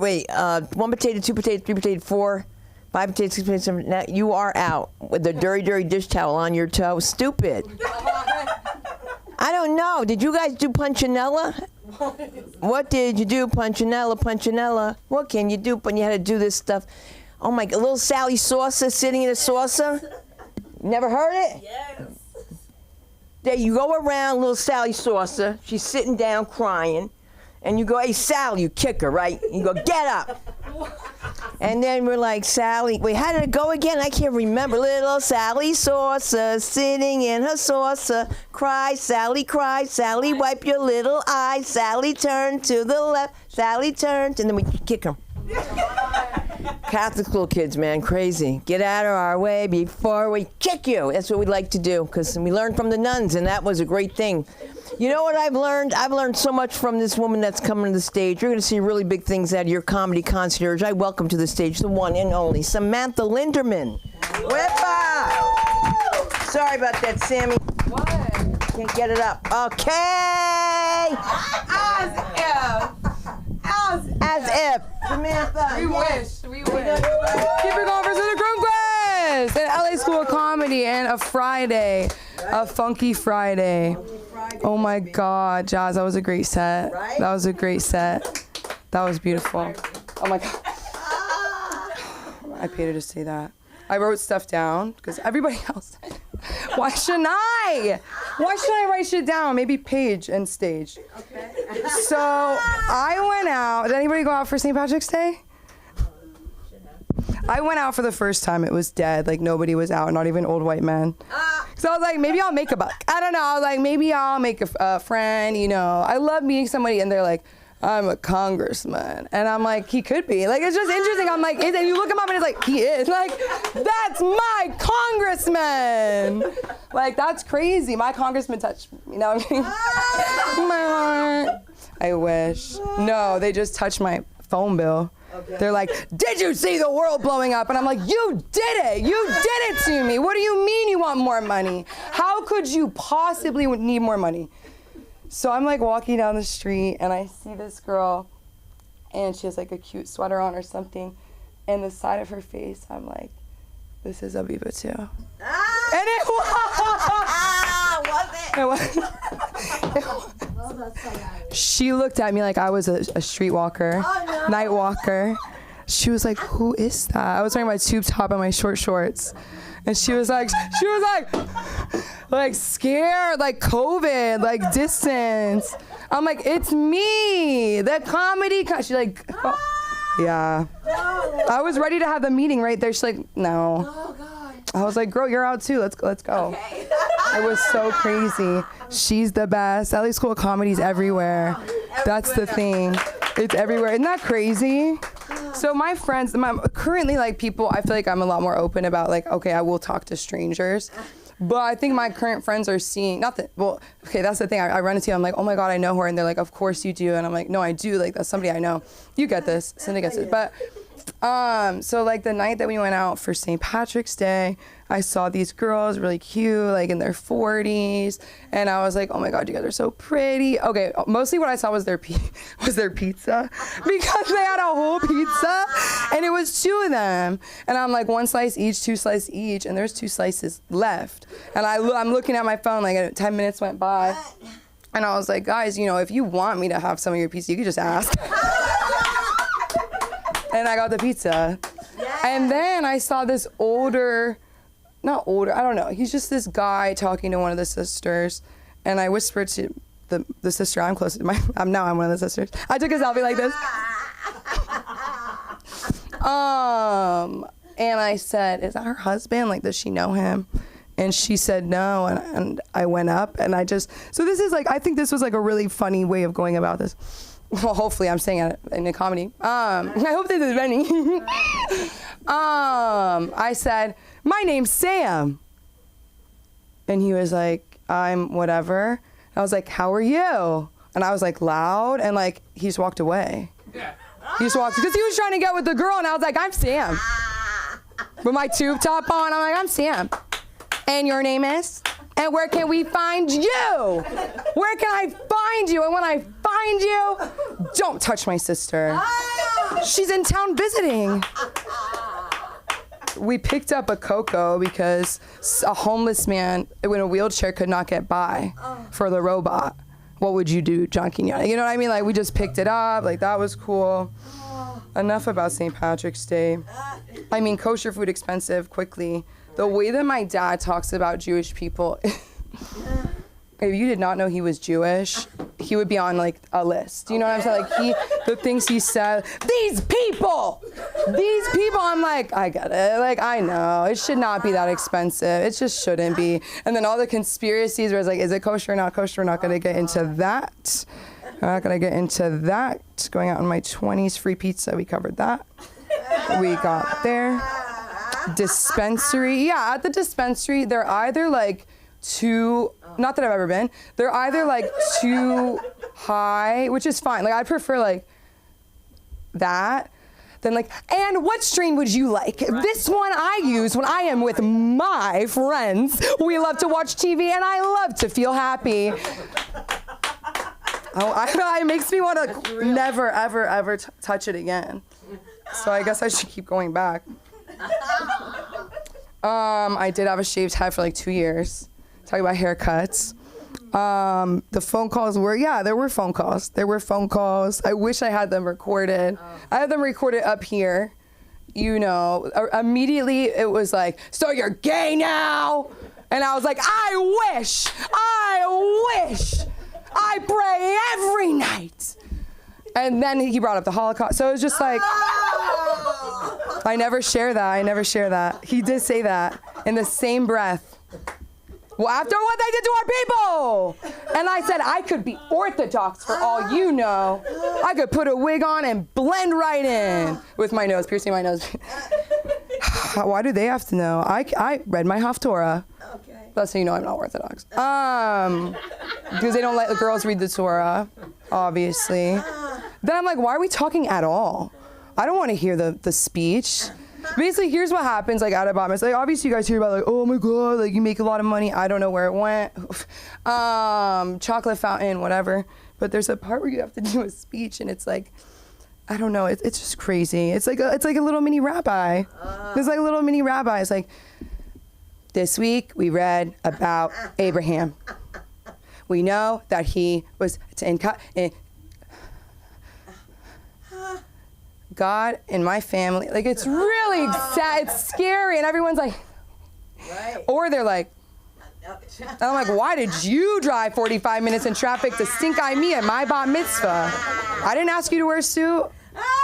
wait, 1 potato, 2 potatoes, 3 potatoes, 4, 5 potatoes, 6 potatoes, 7, now you are out with the dirty, dirty dish towel on your toe. Stupid. I don't know. Did you guys do Punchinella? What did you do, Punchinella, Punchinella? What can you do when you had to do this stuff? Oh my God, little Sally Saucer sitting in a saucer? Never heard it? Yes. There you go around little Sally Saucer. She's sitting down crying. And you go, hey, Sally, you kick her, right? You go, get up. And then we're like, Sally, wait, how did it go again? I can't remember. Little Sally Saucer sitting in her saucer. Cry, Sally, wipe your little eyes. Sally, turn to the left. Sally, turn. And then we kick her. Catholic school kids, man, crazy. Get out of our way before we kick you. That's what we like to do, because we learned from the nuns, and that was a great thing. You know what I've learned? I've learned so much from this woman that's coming to the stage. You're going to see really big things out of your comedy concierge. I welcome to the stage the one and only Samantha Linderman. Whippa! Sorry about that, Sammy. What? Can't get it up. Okay! As if. Samantha. We wish. Keep Keep it going for the Conquest at LA School of Comedy and a Friday, a funky Friday. Oh my God, Jazz, that was a great set. That was a great set. That was beautiful. Oh my God. I paid her to say that. I wrote stuff down because everybody else did. Why shouldn't I? Why should I write shit down? Maybe Paige and stage. Okay. So I went out. Did anybody go out for St. Patrick's Day? I went out for the first time. It was dead. Like nobody was out, not even old white men. So I was like, maybe I'll make a buck. I don't know. I was like, maybe I'll make a friend, you know. I love meeting somebody and they're like, I'm a congressman. And I'm like, he could be. Like, it's just interesting. I'm like, and you look him up and it's like, he is. Like, that's my congressman. Like, that's crazy. My congressman touched me. You know what I mean? My heart. I wish. No, they just touched my phone bill. Okay. They're like, did you see the world blowing up? And I'm like, you did it. You did it to me. What do you mean you want more money? How could you possibly need more money? So I'm like walking down the street and I see this girl and she has like a cute sweater on or something. And the side of her face, I'm like, this is Aviva too. And it was. Was it? It was. She looked at me like I was a streetwalker, night walker. She was like, "Who is that?" I was wearing my tube top and my short shorts, and she was like scared, like COVID, like distance. I'm like, "It's me, the comedy." She's like, oh. Yeah. I was ready to have the meeting right there. She's like, "No." I was like, "Girl, you're out too. Let's go." It was so crazy. She's the best. LA School of Comedy's everywhere. That's the thing. It's everywhere. Isn't that crazy? So my friends, currently like people, I feel like I'm a lot more open about like, okay, I will talk to strangers. But I think my current friends are seeing, that's the thing. I run into you, I'm like, "Oh my God, I know her." And they're like, "Of course you do." And I'm like, "No, I do. Like, that's somebody I know." You get this. Cindy gets it. But so like the night that we went out for St. Patrick's Day, I saw these girls really cute, like in their 40s, and I was like, "Oh my God, you guys are so pretty." Okay, mostly what I saw was their pizza, because they had a whole pizza, and it was 2 of them, and I'm like, 1 slice each, 2 slices each, and there's 2 slices left, and I'm looking at my phone, like 10 minutes went by, and I was like, "Guys, if you want me to have some of your pizza, you could just ask." And I got the pizza. And then I saw this not older, I don't know. He's just this guy talking to one of the sisters. And I whispered to the sister I'm close to. I'm one of the sisters. I took a selfie like this. And I said, "Is that her husband? Like, does she know him?" And she said no. And I went up and so this is like, I think this was like a really funny way of going about this. Well, hopefully I'm saying it in a comedy. I hope this is funny. I said, "My name's Sam." And he was like, "I'm whatever." I was like, "How are you?" And I was like loud, and like he just walked away. He just walked, because he was trying to get with the girl, and I was like, "I'm Sam." With my tube top on, I'm like, "I'm Sam. And your name is? And where can we find you? Where can I find you? And when I find you, don't touch my sister. She's in town visiting." We picked up a Coco because a homeless man in a wheelchair could not get by for the robot. What would you do, John Quinona? You know what I mean? Like, we just picked it up. Like, that was cool. Enough about St. Patrick's Day. I mean, kosher food expensive, quickly. The way that my dad talks about Jewish people, if you did not know he was Jewish, he would be on like a list. You know what I'm saying? Like the things he said, these people, I'm like, I get it. Like, I know, it should not be that expensive. It just shouldn't be. And then all the conspiracies where it's like, is it kosher or not kosher? We're not gonna get into that. We're not gonna get into that. Going out in my 20s, free pizza, we covered that. We got there. Dispensary, yeah, at the dispensary, they're either like too, not that I've ever been, they're either like too high, which is fine. Like, I'd prefer like that than like, "And what strain would you like?" This one I use when I am with my friends. We love to watch TV and I love to feel happy. It makes me want to never, ever, ever touch it again. So I guess I should keep going back. I did have a shaved head for like 2 years. Talking about haircuts. The phone calls were, there were phone calls. There were phone calls. I wish I had them recorded. I had them recorded up here. Immediately it was like, "So you're gay now?" And I was like, I wish. I pray every night. And then he brought up the Holocaust. So it was just like, I never share that. He did say that in the same breath. Well, after what they did to our people. And I said, I could be Orthodox for all you know. I could put a wig on and blend right in with my nose, piercing my nose. Why do they have to know? I read my Haftorah. Okay. That's how you know I'm not Orthodox. Because they don't let the girls read the Torah, obviously. Then I'm like, why are we talking at all? I don't want to hear the speech. Basically, here's what happens, like, out of Batman. It's like, obviously, you guys hear about, like, "Oh, my God, like, you make a lot of money." I don't know where it went. Chocolate fountain, whatever. But there's a part where you have to do a speech, and it's like, I don't know. It's just crazy. It's like a little mini rabbi. There's like a little mini rabbi. It's like, "This week, we read about Abraham. We know that he was in God in my family. Like, it's really sad. It's scary. And everyone's like, Right. or they're like, and I'm like, why did you drive 45 minutes in traffic to stink eye me at my bat mitzvah? I didn't ask you to wear a suit.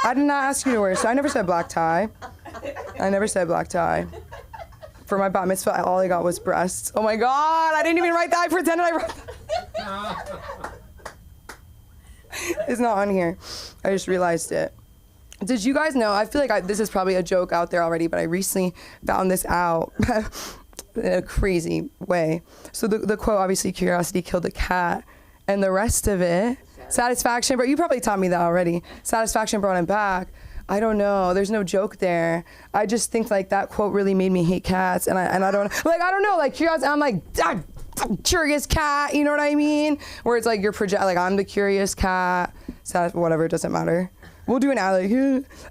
I did not ask you to wear a suit. I never said black tie. I never said black tie. For my bat mitzvah, all I got was breasts. Oh my God, I didn't even write that. I pretended I wrote that. It's not on here. I just realized it. Did you guys know, I feel like this is probably a joke out there already, but I recently found this out in a crazy way. So the quote, obviously, curiosity killed the cat, and the rest of it, satisfaction, but you probably taught me that already. Satisfaction brought him back. I don't know. There's no joke there. I just think like that quote really made me hate cats, and I don't know. Like curiosity, I'm like curious cat. You know what I mean? Where it's like you're like I'm the curious cat. Whatever, it doesn't matter. We'll do an alley.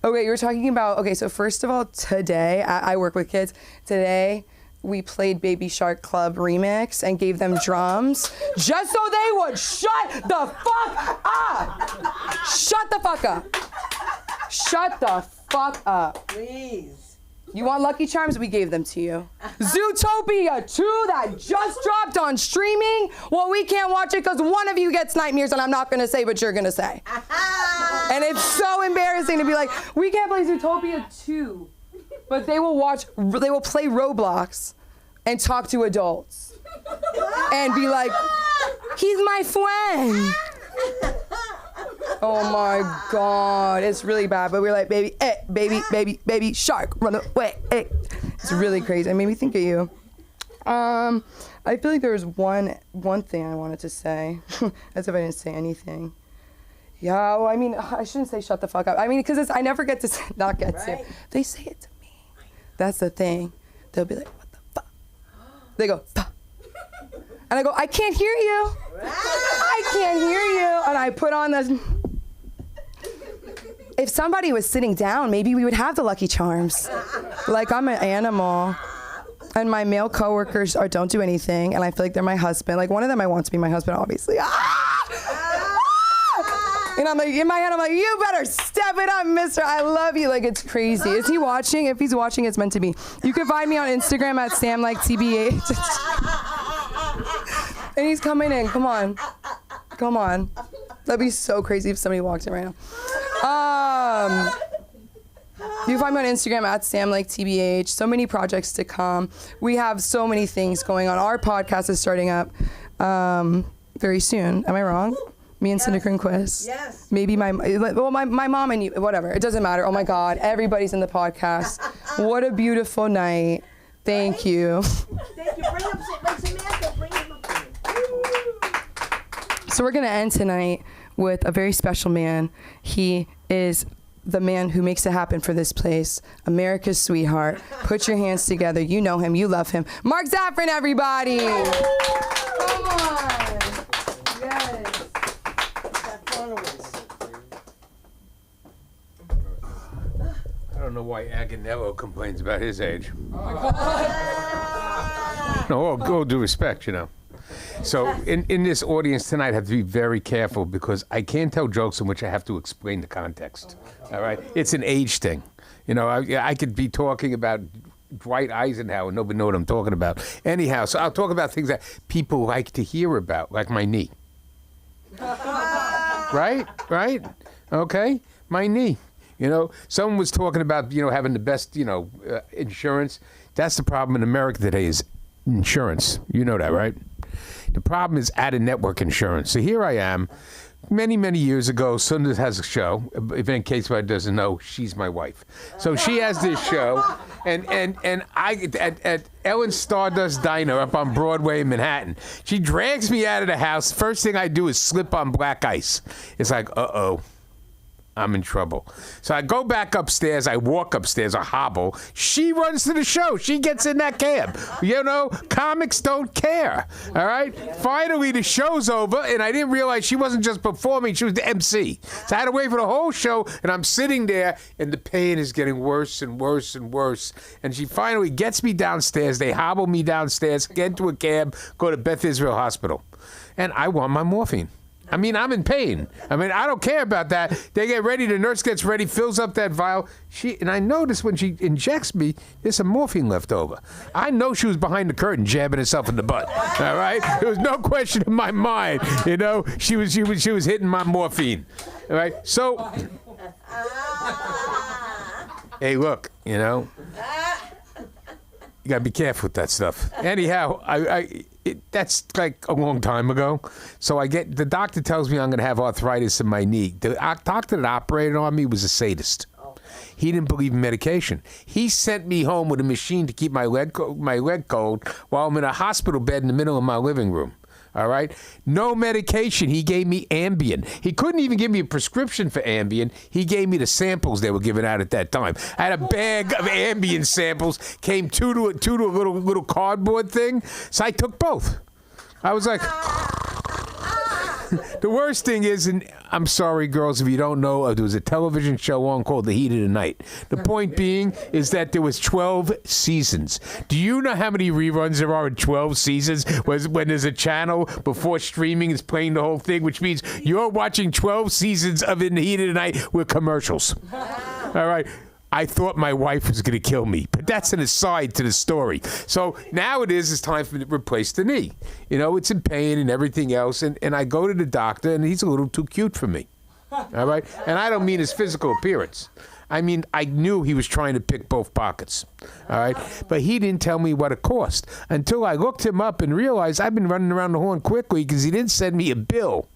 Okay, you were talking about. Okay, so first of all, today I work with kids. Today we played Baby Shark Club remix and gave them drums just so they would shut the fuck up. Shut the fuck up. Shut the fuck up. Please. You want Lucky Charms? We gave them to you. Zootopia 2 that just dropped on streaming. Well, we can't watch it because one of you gets nightmares, and I'm not going to say what you're going to say. And it's so embarrassing to be like, we can't play Zootopia 2. But they will play Roblox and talk to adults. And be like, he's my friend. Oh my God, it's really bad. But we're like, baby shark, run away. It's really crazy. It made me think of you. I feel like there was one thing I wanted to say, as if I didn't say anything. Yeah, well, I mean, I shouldn't say shut the fuck up. I mean, because I never get to not get to. They say it to me. That's the thing. They'll be like, what the fuck? They go, fuck. And I go, I can't hear you. I can't hear you. And I put on this. If somebody was sitting down, maybe we would have the Lucky Charms. Like I'm an animal. And my male coworkers don't do anything. And I feel like they're my husband. Like one of them I want to be my husband, obviously. And I'm like, in my head, I'm like, you better step it up, mister. I love you. Like, it's crazy. Is he watching? If he's watching, it's meant to be. You can find me on Instagram at SamLikeTBH. And he's coming in. Come on. Come on. That'd be so crazy if somebody walked in right now. You can find me on Instagram at SamLikeTBH. So many projects to come. We have so many things going on. Our podcast is starting up very soon. Am I wrong? Me and Cindy Cronquist. Yes. Maybe my mom and you, whatever. It doesn't matter. Oh my God, everybody's in the podcast. What a beautiful night. Thank you. Thank you. Bring up Samantha. Bring him up here. So we're gonna end tonight with a very special man. He is the man who makes it happen for this place, America's sweetheart. Put your hands together. You know him. You love him. Mark Zaffron, everybody. Come on. Yes. I don't know why Aganello complains about his age. No, all due respect, you know. So in this audience tonight, I have to be very careful because I can't tell jokes in which I have to explain the context. All right? It's an age thing. You know, I could be talking about Dwight Eisenhower and nobody know what I'm talking about. Anyhow, so I'll talk about things that people like to hear about, like my knee. Right? Okay? My knee. You know, someone was talking about, you know, having the best, you know, insurance. That's the problem in America today is insurance. You know that, right? The problem is out-of-network insurance. So here I am. Many, many years ago, Sundar has a show. If in case anybody doesn't know, she's my wife. So she has this show, and I at Ellen Stardust Diner up on Broadway in Manhattan. She drags me out of the house. First thing I do is slip on black ice. It's like, uh-oh. I'm in trouble. So I go back upstairs. I walk upstairs, I hobble. She runs to the show. She gets in that cab. You know, comics don't care. All right? Finally, the show's over, and I didn't realize she wasn't just performing. She was the MC. So I had to wait for the whole show, and I'm sitting there, and the pain is getting worse and worse and worse. And she finally gets me downstairs. They hobble me downstairs, get into a cab, go to Beth Israel Hospital. and I want my morphine. I mean, I'm in pain. I mean, I don't care about that. They get ready. The nurse gets ready, fills up that vial. And I notice when she injects me, there's some morphine left over. I know she was behind the curtain jabbing herself in the butt. All right, there was no question in my mind. You know, she was hitting my morphine. All right, so hey, look, you know, you gotta be careful with that stuff. Anyhow, that's like a long time ago. So the doctor tells me I'm gonna have arthritis in my knee. The doctor that operated on me was a sadist. He didn't believe in medication. He sent me home with a machine to keep my leg cold while I'm in a hospital bed in the middle of my living room. All right? No medication. He gave me Ambien. He couldn't even give me a prescription for Ambien. He gave me the samples they were giving out at that time. I had a bag of Ambien samples, came two to a little cardboard thing, so I took both. I was like... The worst thing is, and I'm sorry, girls, if you don't know, there was a television show on called The Heat of the Night. The point being is that there was 12 seasons. Do you know how many reruns there are in 12 seasons when there's a channel before streaming is playing the whole thing, which means you're watching 12 seasons of In the Heat of the Night with commercials. All right. I thought my wife was going to kill me, but that's an aside to the story. So now it's time for me to replace the knee. You know, it's in pain and everything else, and I go to the doctor, and he's a little too cute for me. All right? And I don't mean his physical appearance. I mean, I knew he was trying to pick both pockets. All right? But he didn't tell me what it cost until I looked him up and realized I've been running around the horn quickly because he didn't send me a bill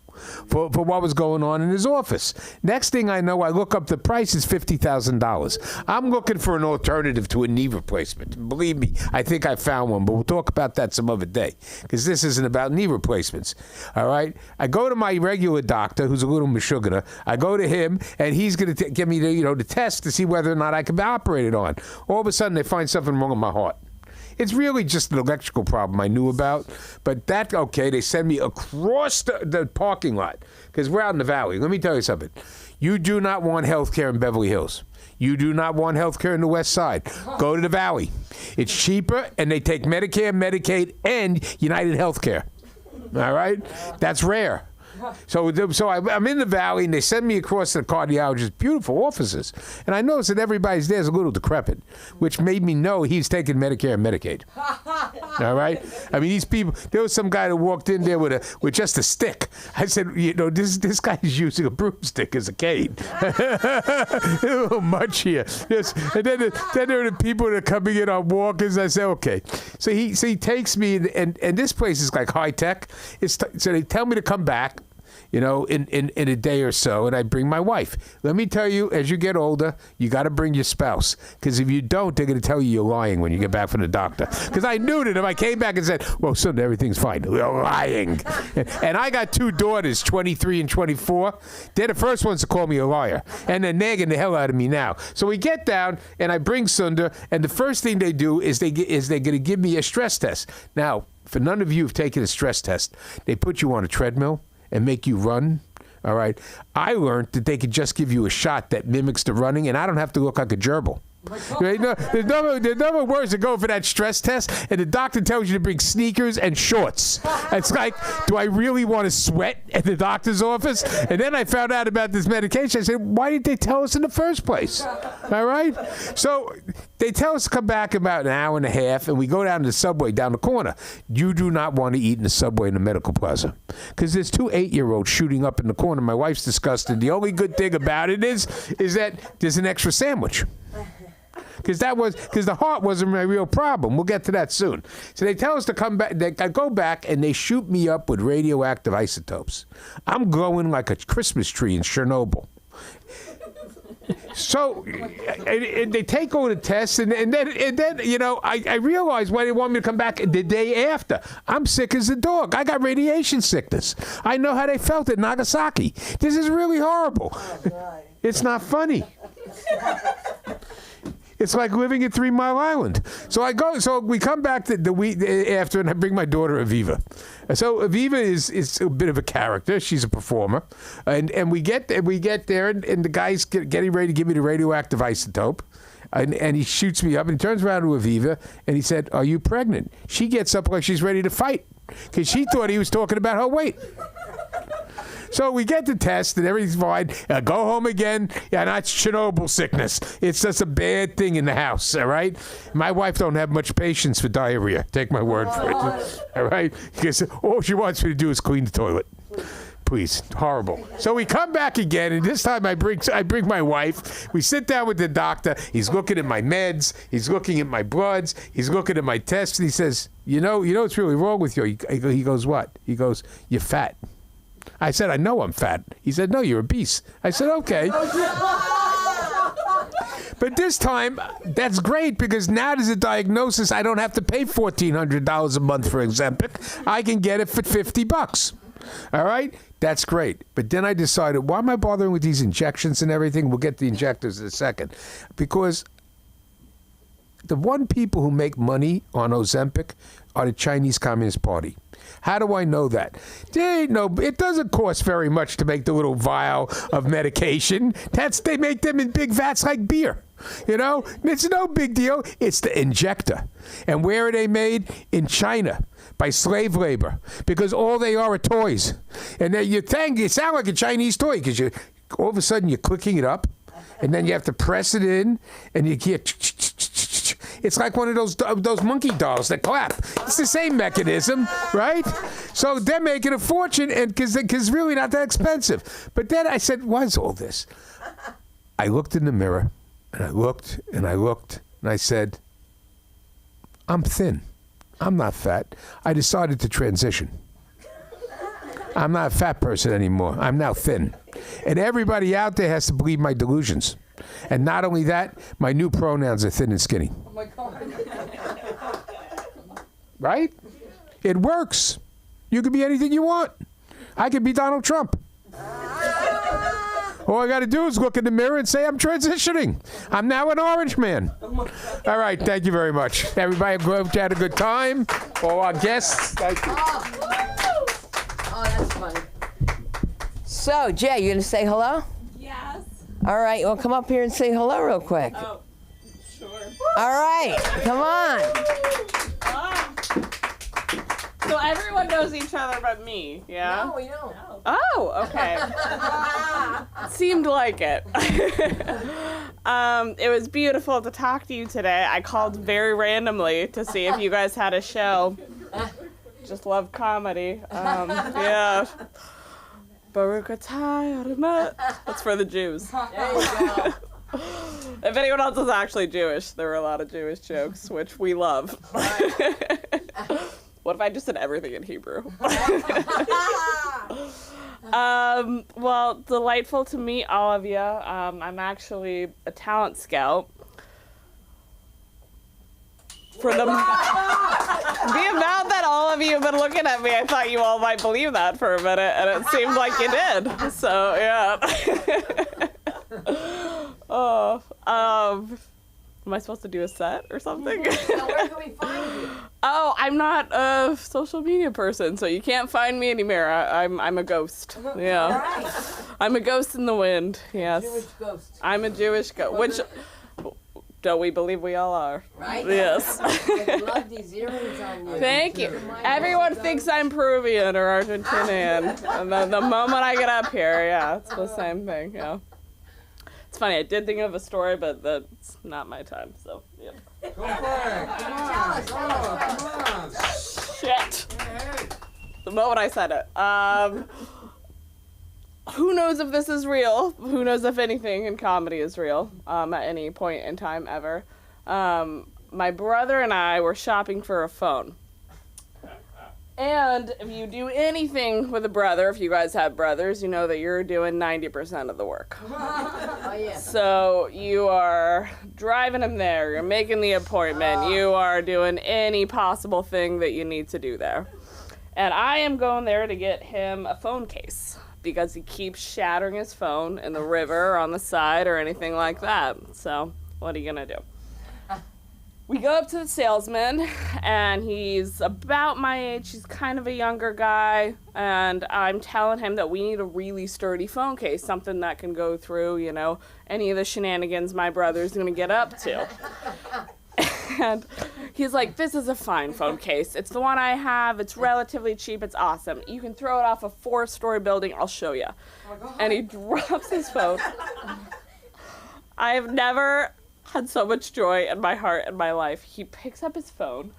for what was going on in his office. Next thing I know, I look up the price is $50,000. I'm looking for an alternative to a knee replacement. Believe me, I think I found one, but we'll talk about that some other day because this isn't about knee replacements. All right? I go to my regular doctor, who's a little mashugana. I go to him, and he's going to give me the test to see whether or not I can be operated on. All of a sudden, they find something wrong with my heart. It's really just an electrical problem I knew about, but they send me across the parking lot because we're out in the valley. Let me tell you something. You do not want health care in Beverly Hills. You do not want health care in the West Side. Go to the valley. It's cheaper, and they take Medicare, Medicaid, and United Healthcare. All right? That's rare. So I'm in the valley, and they send me across to the cardiologist, beautiful offices. And I noticed that everybody's there is a little decrepit, which made me know he's taking Medicare and Medicaid. All right? I mean, these people, there was some guy that walked in there with just a stick. I said, this guy is using a broomstick as a cane. A little much here. Yes. And then there are the people that are coming in on walkers. I said, okay. So he takes me, and this place is like high tech. So they tell me to come back, in a day or so, and I bring my wife. Let me tell you, as you get older, you got to bring your spouse, because if you don't, they're going to tell you you're lying when you get back from the doctor. Because I knew that if I came back and said, well, son, everything's fine, you're lying. And I got two daughters, 23 and 24. They're the first ones to call me a liar, and they're nagging the hell out of me now. So we get down, and I bring Sundar, and the first thing they do is they're going to give me a stress test. Now, for none of you who've taken a stress test, they put you on a treadmill and make you run. All right. I learned that they could just give you a shot that mimics the running, and I don't have to look like a gerbil. There's no worse than going for that stress test, and the doctor tells you to bring sneakers and shorts. It's like, do I really want to sweat at the doctor's office? And then I found out about this medication. I said, why didn't they tell us in the first place? All right? So they tell us to come back about an hour and a half, and we go down to the subway down the corner. You do not want to eat in the subway in the medical plaza, because there's two 8-year-olds shooting up in the corner. My wife's disgusted. The only good thing about it is that there's an extra sandwich. Because the heart wasn't my real problem. We'll get to that soon. So they tell us to come back. I go back, and they shoot me up with radioactive isotopes. I'm glowing like a Christmas tree in Chernobyl. So and they take all the tests, and then I realized why they want me to come back the day after. I'm sick as a dog. I got radiation sickness. I know how they felt at Nagasaki. This is really horrible. It's not funny. It's like living at 3 Mile Island. So we come back the week after, and I bring my daughter Aviva. So Aviva is a bit of a character. She's a performer, and we get there, and the guy's getting ready to give me the radioactive isotope, and he shoots me up, and he turns around to Aviva, and he said, "Are you pregnant?" She gets up like she's ready to fight. because she thought he was talking about her weight. So we get the test and everything's fine. Go home again. Yeah, not Chernobyl sickness. It's just a bad thing in the house, all right? My wife don't have much patience for diarrhea. Take my word for it, all right? Because all she wants me to do is clean the toilet. Please, horrible. So we come back again, and this time I bring my wife. We sit down with the doctor. He's looking at my meds. He's looking at my bloods. He's looking at my tests, and he says, you know what's really wrong with you? He goes, what? He goes, you're fat. I said, I know I'm fat. He said, no, you're obese. I said, okay. But this time, that's great because now there's a diagnosis. I don't have to pay $1,400 a month for Ozempic. I can get it for $50. All right? That's great. But then I decided, why am I bothering with these injections and everything? We'll get the injectors in a second. Because the one people who make money on Ozempic are the Chinese Communist Party. How do I know that? It doesn't cost very much to make the little vial of medication. They make them in big vats like beer. It's no big deal. It's the injector. And where are they made? In China, by slave labor, because all they are toys. And then you sound like a Chinese toy because all of a sudden you're clicking it up, and then you have to press it in, and you get. It's like one of those monkey dolls that clap. It's the same mechanism, right? So they're making a fortune, and because it's really not that expensive. But then I said, what's all this? I looked in the mirror, and I looked, and I looked, and I said, I'm thin. I'm not fat. I decided to transition. I'm not a fat person anymore. I'm now thin. And everybody out there has to believe my delusions. And not only that, my new pronouns are thin and skinny. Oh my God. Right? It works. You can be anything you want. I could be Donald Trump. All I got to do is look in the mirror and say I'm transitioning. I'm now an orange man. All right, thank you very much. Everybody, hope you had a good time. All our guests, thank you. Oh, that's funny. So, Jay, you going to say hello? Yes. All right, well, come up here and say hello real quick. Oh, sure. All right, come on. So everyone knows each other but me, yeah? No, we don't. Oh, okay. Seemed like it. It was beautiful to talk to you today. I called very randomly to see if you guys had a show. Just love comedy. Yeah. That's for the Jews. There you go. If anyone else is actually Jewish, there were a lot of Jewish jokes, which we love. What if I just said everything in Hebrew? Well, delightful to meet all of you. I'm actually a talent scout. For the amount that all of you have been looking at me, I thought you all might believe that for a minute, and it seemed like you did. So, yeah. Am I supposed to do a set or something? Now, where can we find you? Oh, I'm not a social media person, so you can't find me anywhere. I'm a ghost. Yeah. Right. I'm a ghost in the wind. Yes. Jewish ghost. I'm a Jewish ghost, which don't we believe we all are? Right? Yes. I love these earrings on you. Thank you. Everyone thinks I'm Peruvian or Argentinian, and then the moment I get up here, yeah, it's the same thing. Yeah. It's funny. I did think of a story, but that's not my time. So, yeah. Go for it. Come on. Shit. The moment I said it. Who knows if this is real? Who knows if anything in comedy is real at any point in time ever? My brother and I were shopping for a phone. And if you do anything with a brother, if you guys have brothers, you know that you're doing 90% of the work. Oh, yeah. So you are driving him there, you're making the appointment, you are doing any possible thing that you need to do there. And I am going there to get him a phone case because he keeps shattering his phone in the river or on the side or anything like that. So what are you gonna do? We go up to the salesman, and he's about my age. He's kind of a younger guy, and I'm telling him that we need a really sturdy phone case, something that can go through, any of the shenanigans my brother's going to get up to. And he's like, this is a fine phone case. It's the one I have. It's relatively cheap. It's awesome. You can throw it off a 4-story building. I'll show you. And he drops his phone. I have never had so much joy in my heart in my life. He picks up his phone,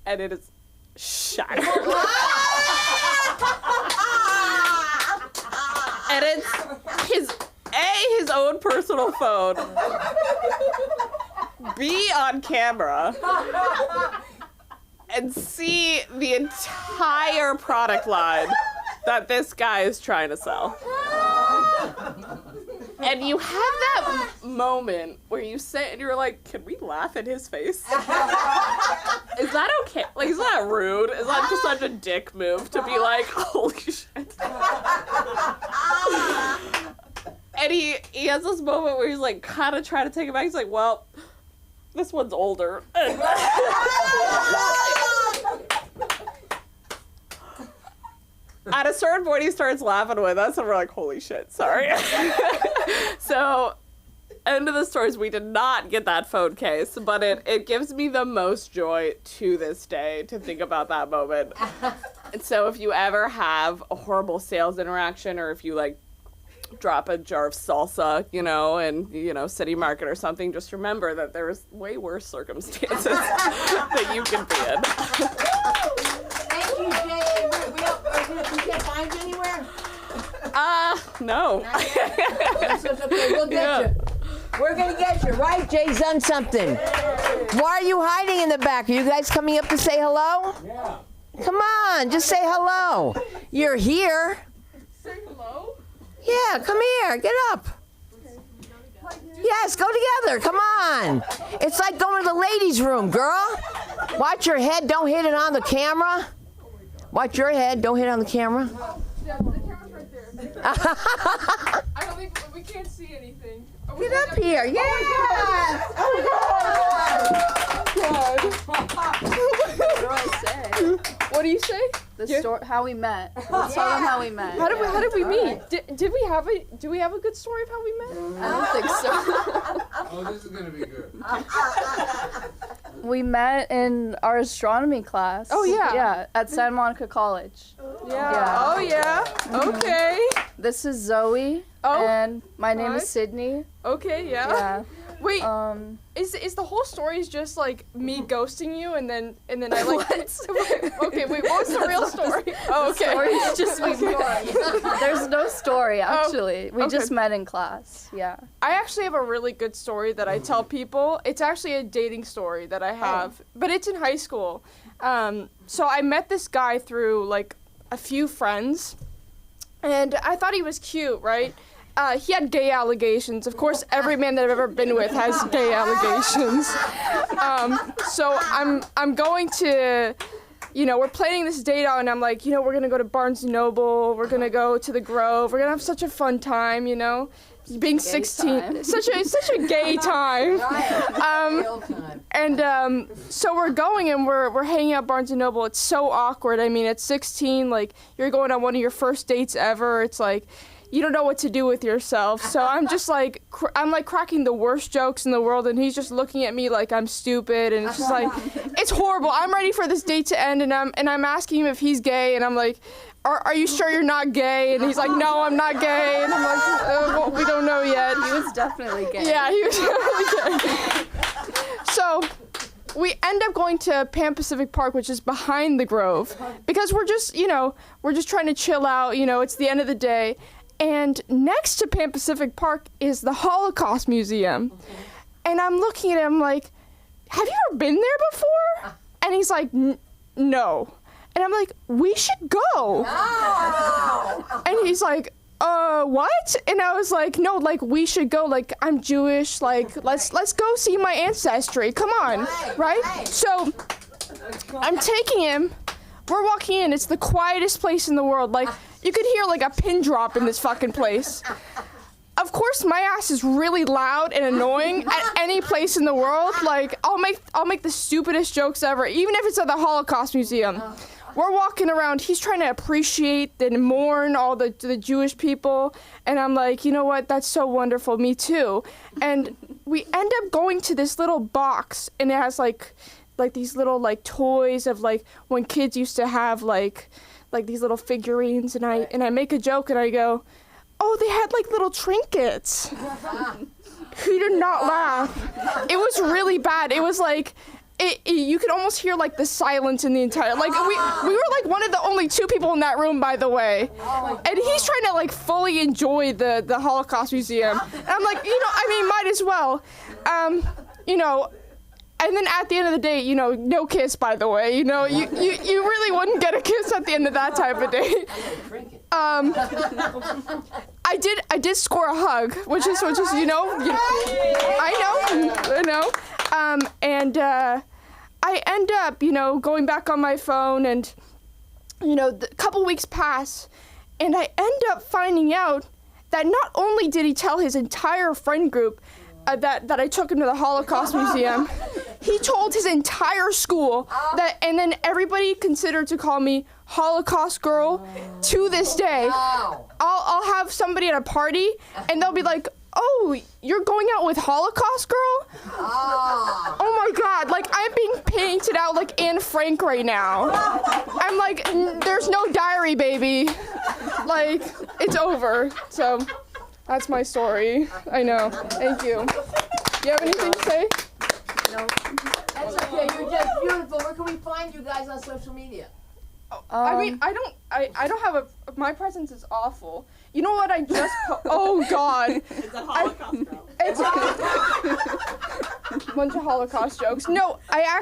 and it is shattered. And it's his own personal phone. B, on camera. And C, the entire product line that this guy is trying to sell. And you have that moment where you sit and you're like, can we laugh in his face? Is that okay? Like, is that rude? Is that just such a dick move to be like, holy shit? And he has this moment where he's like kind of trying to take it back. He's like, well, this one's older. At a certain point, he starts laughing with us, and we're like, holy shit, sorry. So, end of the story is we did not get that phone case, but it gives me the most joy to this day to think about that moment. And so if you ever have a horrible sales interaction, or if you, like, drop a jar of salsa, in, City Market or something, just remember that there's way worse circumstances that you can be in. Thank you, Jay. We can't find you anywhere? No. That's okay. We'll get you. We're gonna get you, right? Jay's done something. Why are you hiding in the back? Are you guys coming up to say hello? Yeah. Come on, just say hello. You're here. Say hello? Yeah, come here. Get up. Yes, go together. Come on. It's like going to the ladies' room, girl. Watch your head. Don't hit it on the camera. Watch your head. Don't hit it on the camera. Yeah, the camera's right there. I don't think we can't see anything. Oh, Get up here. Yes. What do you say? The story, how we met. Let's tell them how we met. How did we meet? Do we have a good story of how we met? I don't think so. Oh, this is gonna be good. We met in our astronomy class. Oh, yeah. Yeah, at Santa Monica College. Yeah. Oh yeah. Okay. This is Zoe. Oh. And my name Hi. is Sydney. Okay. Yeah. Yeah. Wait. Is the whole story is just like me ghosting you and then I like okay, wait, what was the real story? Oh, okay. The story is just there's no story actually. We just met in class. Yeah. I actually have a really good story that I tell people. It's actually a dating story that I have, but it's in high school. So I met this guy through like a few friends, and I thought he was cute, right? He had gay allegations. Of course, every man that I've ever been with has gay allegations. So I'm going to, we're planning this date out, and I'm like, we're gonna go to Barnes & Noble. We're gonna go to the Grove. We're gonna have such a fun time, being 16, such a gay time. So we're going and we're hanging out at Barnes & Noble. It's so awkward. I mean, at 16, like, you're going on one of your first dates ever. It's like, you don't know what to do with yourself. So I'm just like, I'm like cracking the worst jokes in the world, and he's just looking at me like I'm stupid, and it's just like, it's horrible. I'm ready for this date to end, and I'm asking him if he's gay, and I'm like, are you sure you're not gay? And he's like, no, I'm not gay. And I'm like, well, we don't know yet. He was definitely gay. Yeah, he was definitely gay. So we end up going to Pan Pacific Park, which is behind the Grove, because we're just trying to chill out. It's the end of the day. And next to Pan Pacific Park is the Holocaust Museum. And I'm looking at him like, have you ever been there before? And he's like, no. And I'm like, we should go. And he's like, what? And I was like, no, like, we should go. Like, I'm Jewish. Like, let's go see my ancestry. Come on, right? So I'm taking him. We're walking in. It's the quietest place in the world. Like, you could hear like a pin drop in this fucking place. Of course, my ass is really loud and annoying at any place in the world. Like, I'll make the stupidest jokes ever, even if it's at the Holocaust Museum. We're walking around. He's trying to appreciate and mourn all the Jewish people, and I'm like, you know what? That's so wonderful. Me too. And we end up going to this little box, and it has like these little like toys of like when kids used to have like these little figurines, and I make a joke and I go, oh, they had like little trinkets. He did not laugh. It was really bad. It was like, you could almost hear like the silence in the entire, like we were like one of the only 2 people in that room, by the way. And he's trying to like fully enjoy the Holocaust Museum. And I'm like, I mean, might as well. And then at the end of the day, no kiss, by the way. You really wouldn't get a kiss at the end of that type of day. I did score a hug, which is I know. And I end up, going back on my phone, and a couple weeks pass, and I end up finding out that not only did he tell his entire friend group that I took him to the Holocaust Museum, he told his entire school that, and then everybody considered to call me Holocaust girl to this day. I'll have somebody at a party, and they'll be like, oh, you're going out with Holocaust girl? Oh my God, like I'm being painted out like Anne Frank right now. I'm like, there's no diary, baby. Like, it's over. So that's my story. I know. Thank you. You have anything to say? No. That's okay. You're just beautiful. Where can we find you guys on social media? I mean, I don't have my presence is awful. You know what I just oh God. It's a Holocaust girl. It's a bunch of Holocaust jokes. No, I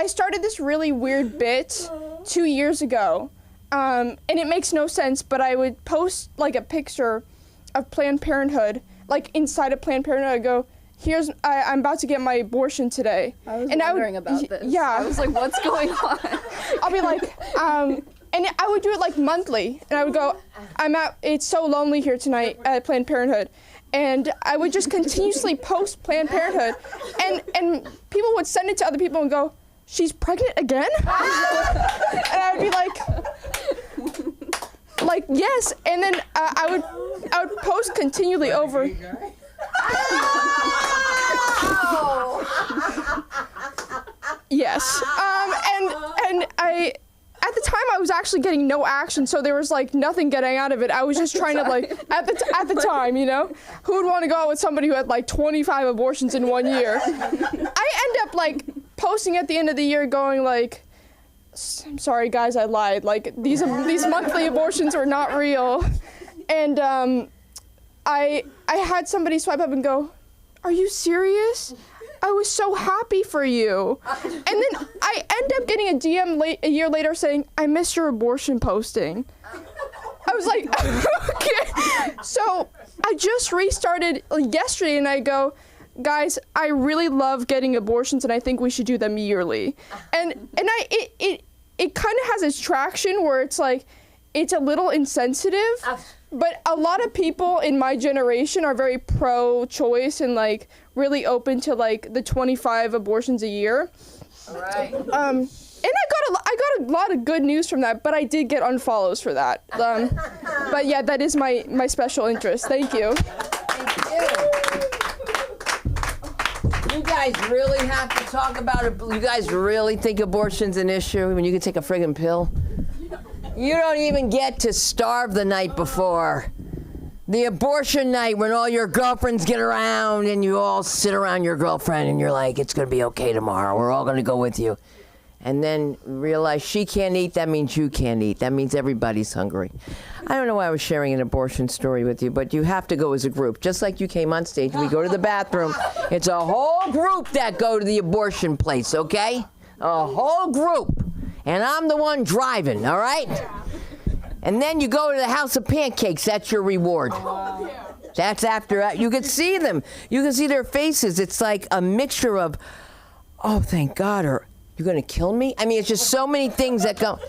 started this really weird bit 2 years ago. And it makes no sense, but I would post like a picture of Planned Parenthood, like inside of Planned Parenthood. I go, I'm about to get my abortion today. I was wondering about this. Yeah. I was like, what's going on? I'll be like, and I would do it like monthly. And I would go, it's so lonely here tonight at Planned Parenthood. And I would just continuously post Planned Parenthood. And people would send it to other people and go, she's pregnant again? And I would be like, yes. And then I would post continually over. Yes. And at the time I was actually getting no action, so there was like nothing getting out of it. I was just trying to like at the time, who would want to go out with somebody who had like 25 abortions in 1 year? I end up like posting at the end of the year going like, I'm sorry guys, I lied. Like these monthly abortions were not real. And I had somebody swipe up and go, are you serious? I was so happy for you. And then I end up getting a DM a year later saying, I missed your abortion posting. I was like, okay. So I just restarted yesterday, and I go, guys, I really love getting abortions, and I think we should do them yearly. And it kind of has its traction where it's like, it's a little insensitive, but a lot of people in my generation are very pro-choice and like really open to like the 25 abortions a year. All right. And I got a lot of good news from that, but I did get unfollows for that. But yeah, that is my special interest. Thank you. You guys really have to talk about it. You guys really think abortion's an issue when you can take a friggin' pill? You don't even get to starve the night before. The abortion night when all your girlfriends get around and you all sit around your girlfriend and you're like, it's gonna be okay tomorrow. We're all gonna go with you. And then realize she can't eat, that means you can't eat. That means everybody's hungry. I don't know why I was sharing an abortion story with you, but you have to go as a group. Just like you came on stage, we go to the bathroom. It's a whole group that go to the abortion place, okay? A whole group. And I'm the one driving, all right? And then you go to the House of Pancakes. That's your reward. That's after that. You can see them. You can see their faces. It's like a mixture of, oh, thank God, or you're going to kill me? I mean, it's just so many things that go.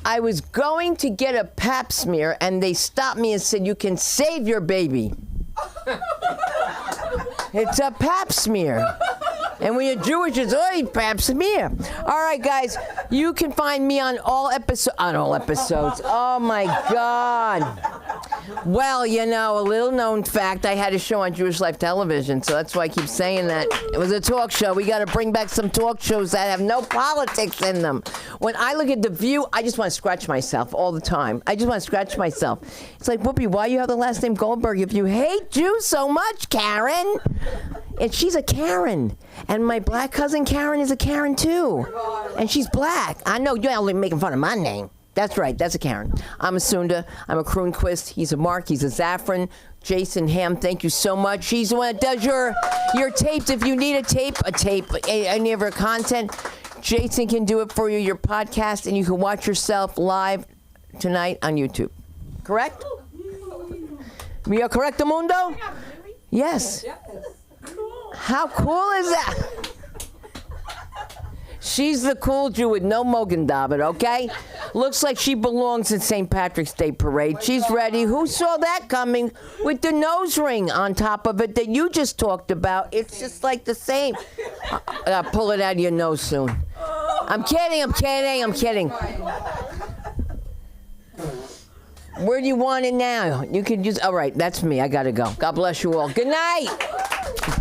I was going to get a pap smear, and they stopped me and said, you can save your baby. It's a pap smear. And when you're Jewish, it's pap smear. All right, guys, you can find me on all episodes. Oh my God. Well, you know, a little known fact, I had a show on Jewish Life Television, so that's why I keep saying that. It was a talk show. We got to bring back some talk shows that have no politics in them. When I look at The View, I just want to scratch myself all the time. I just want to scratch myself. It's like, Whoopi, why you have the last name Goldberg if you hate Jews so much, Karen? And she's a Karen. And my black cousin Karen is a Karen too. And she's black. I know you're only making fun of my name. That's right, that's a Karen. I'm a Sunda, I'm a Kroonquist, he's a Mark, he's a Zaffron. Jason Ham, thank you so much. He's the one that does your tapes. If you need a tape, any of her content, Jason can do it for you, your podcast, and you can watch yourself live tonight on YouTube. Correct? We are correct, Mundo? Yes. How cool is that? She's the cool Jew with no Mogen David, okay? Looks like she belongs in St. Patrick's Day Parade. She's ready. Who saw that coming with the nose ring on top of it that you just talked about? It's just like the same. Pull it out of your nose soon. I'm kidding. Where do you want it now? You could use, all right, that's me. I gotta go. God bless you all. Good night.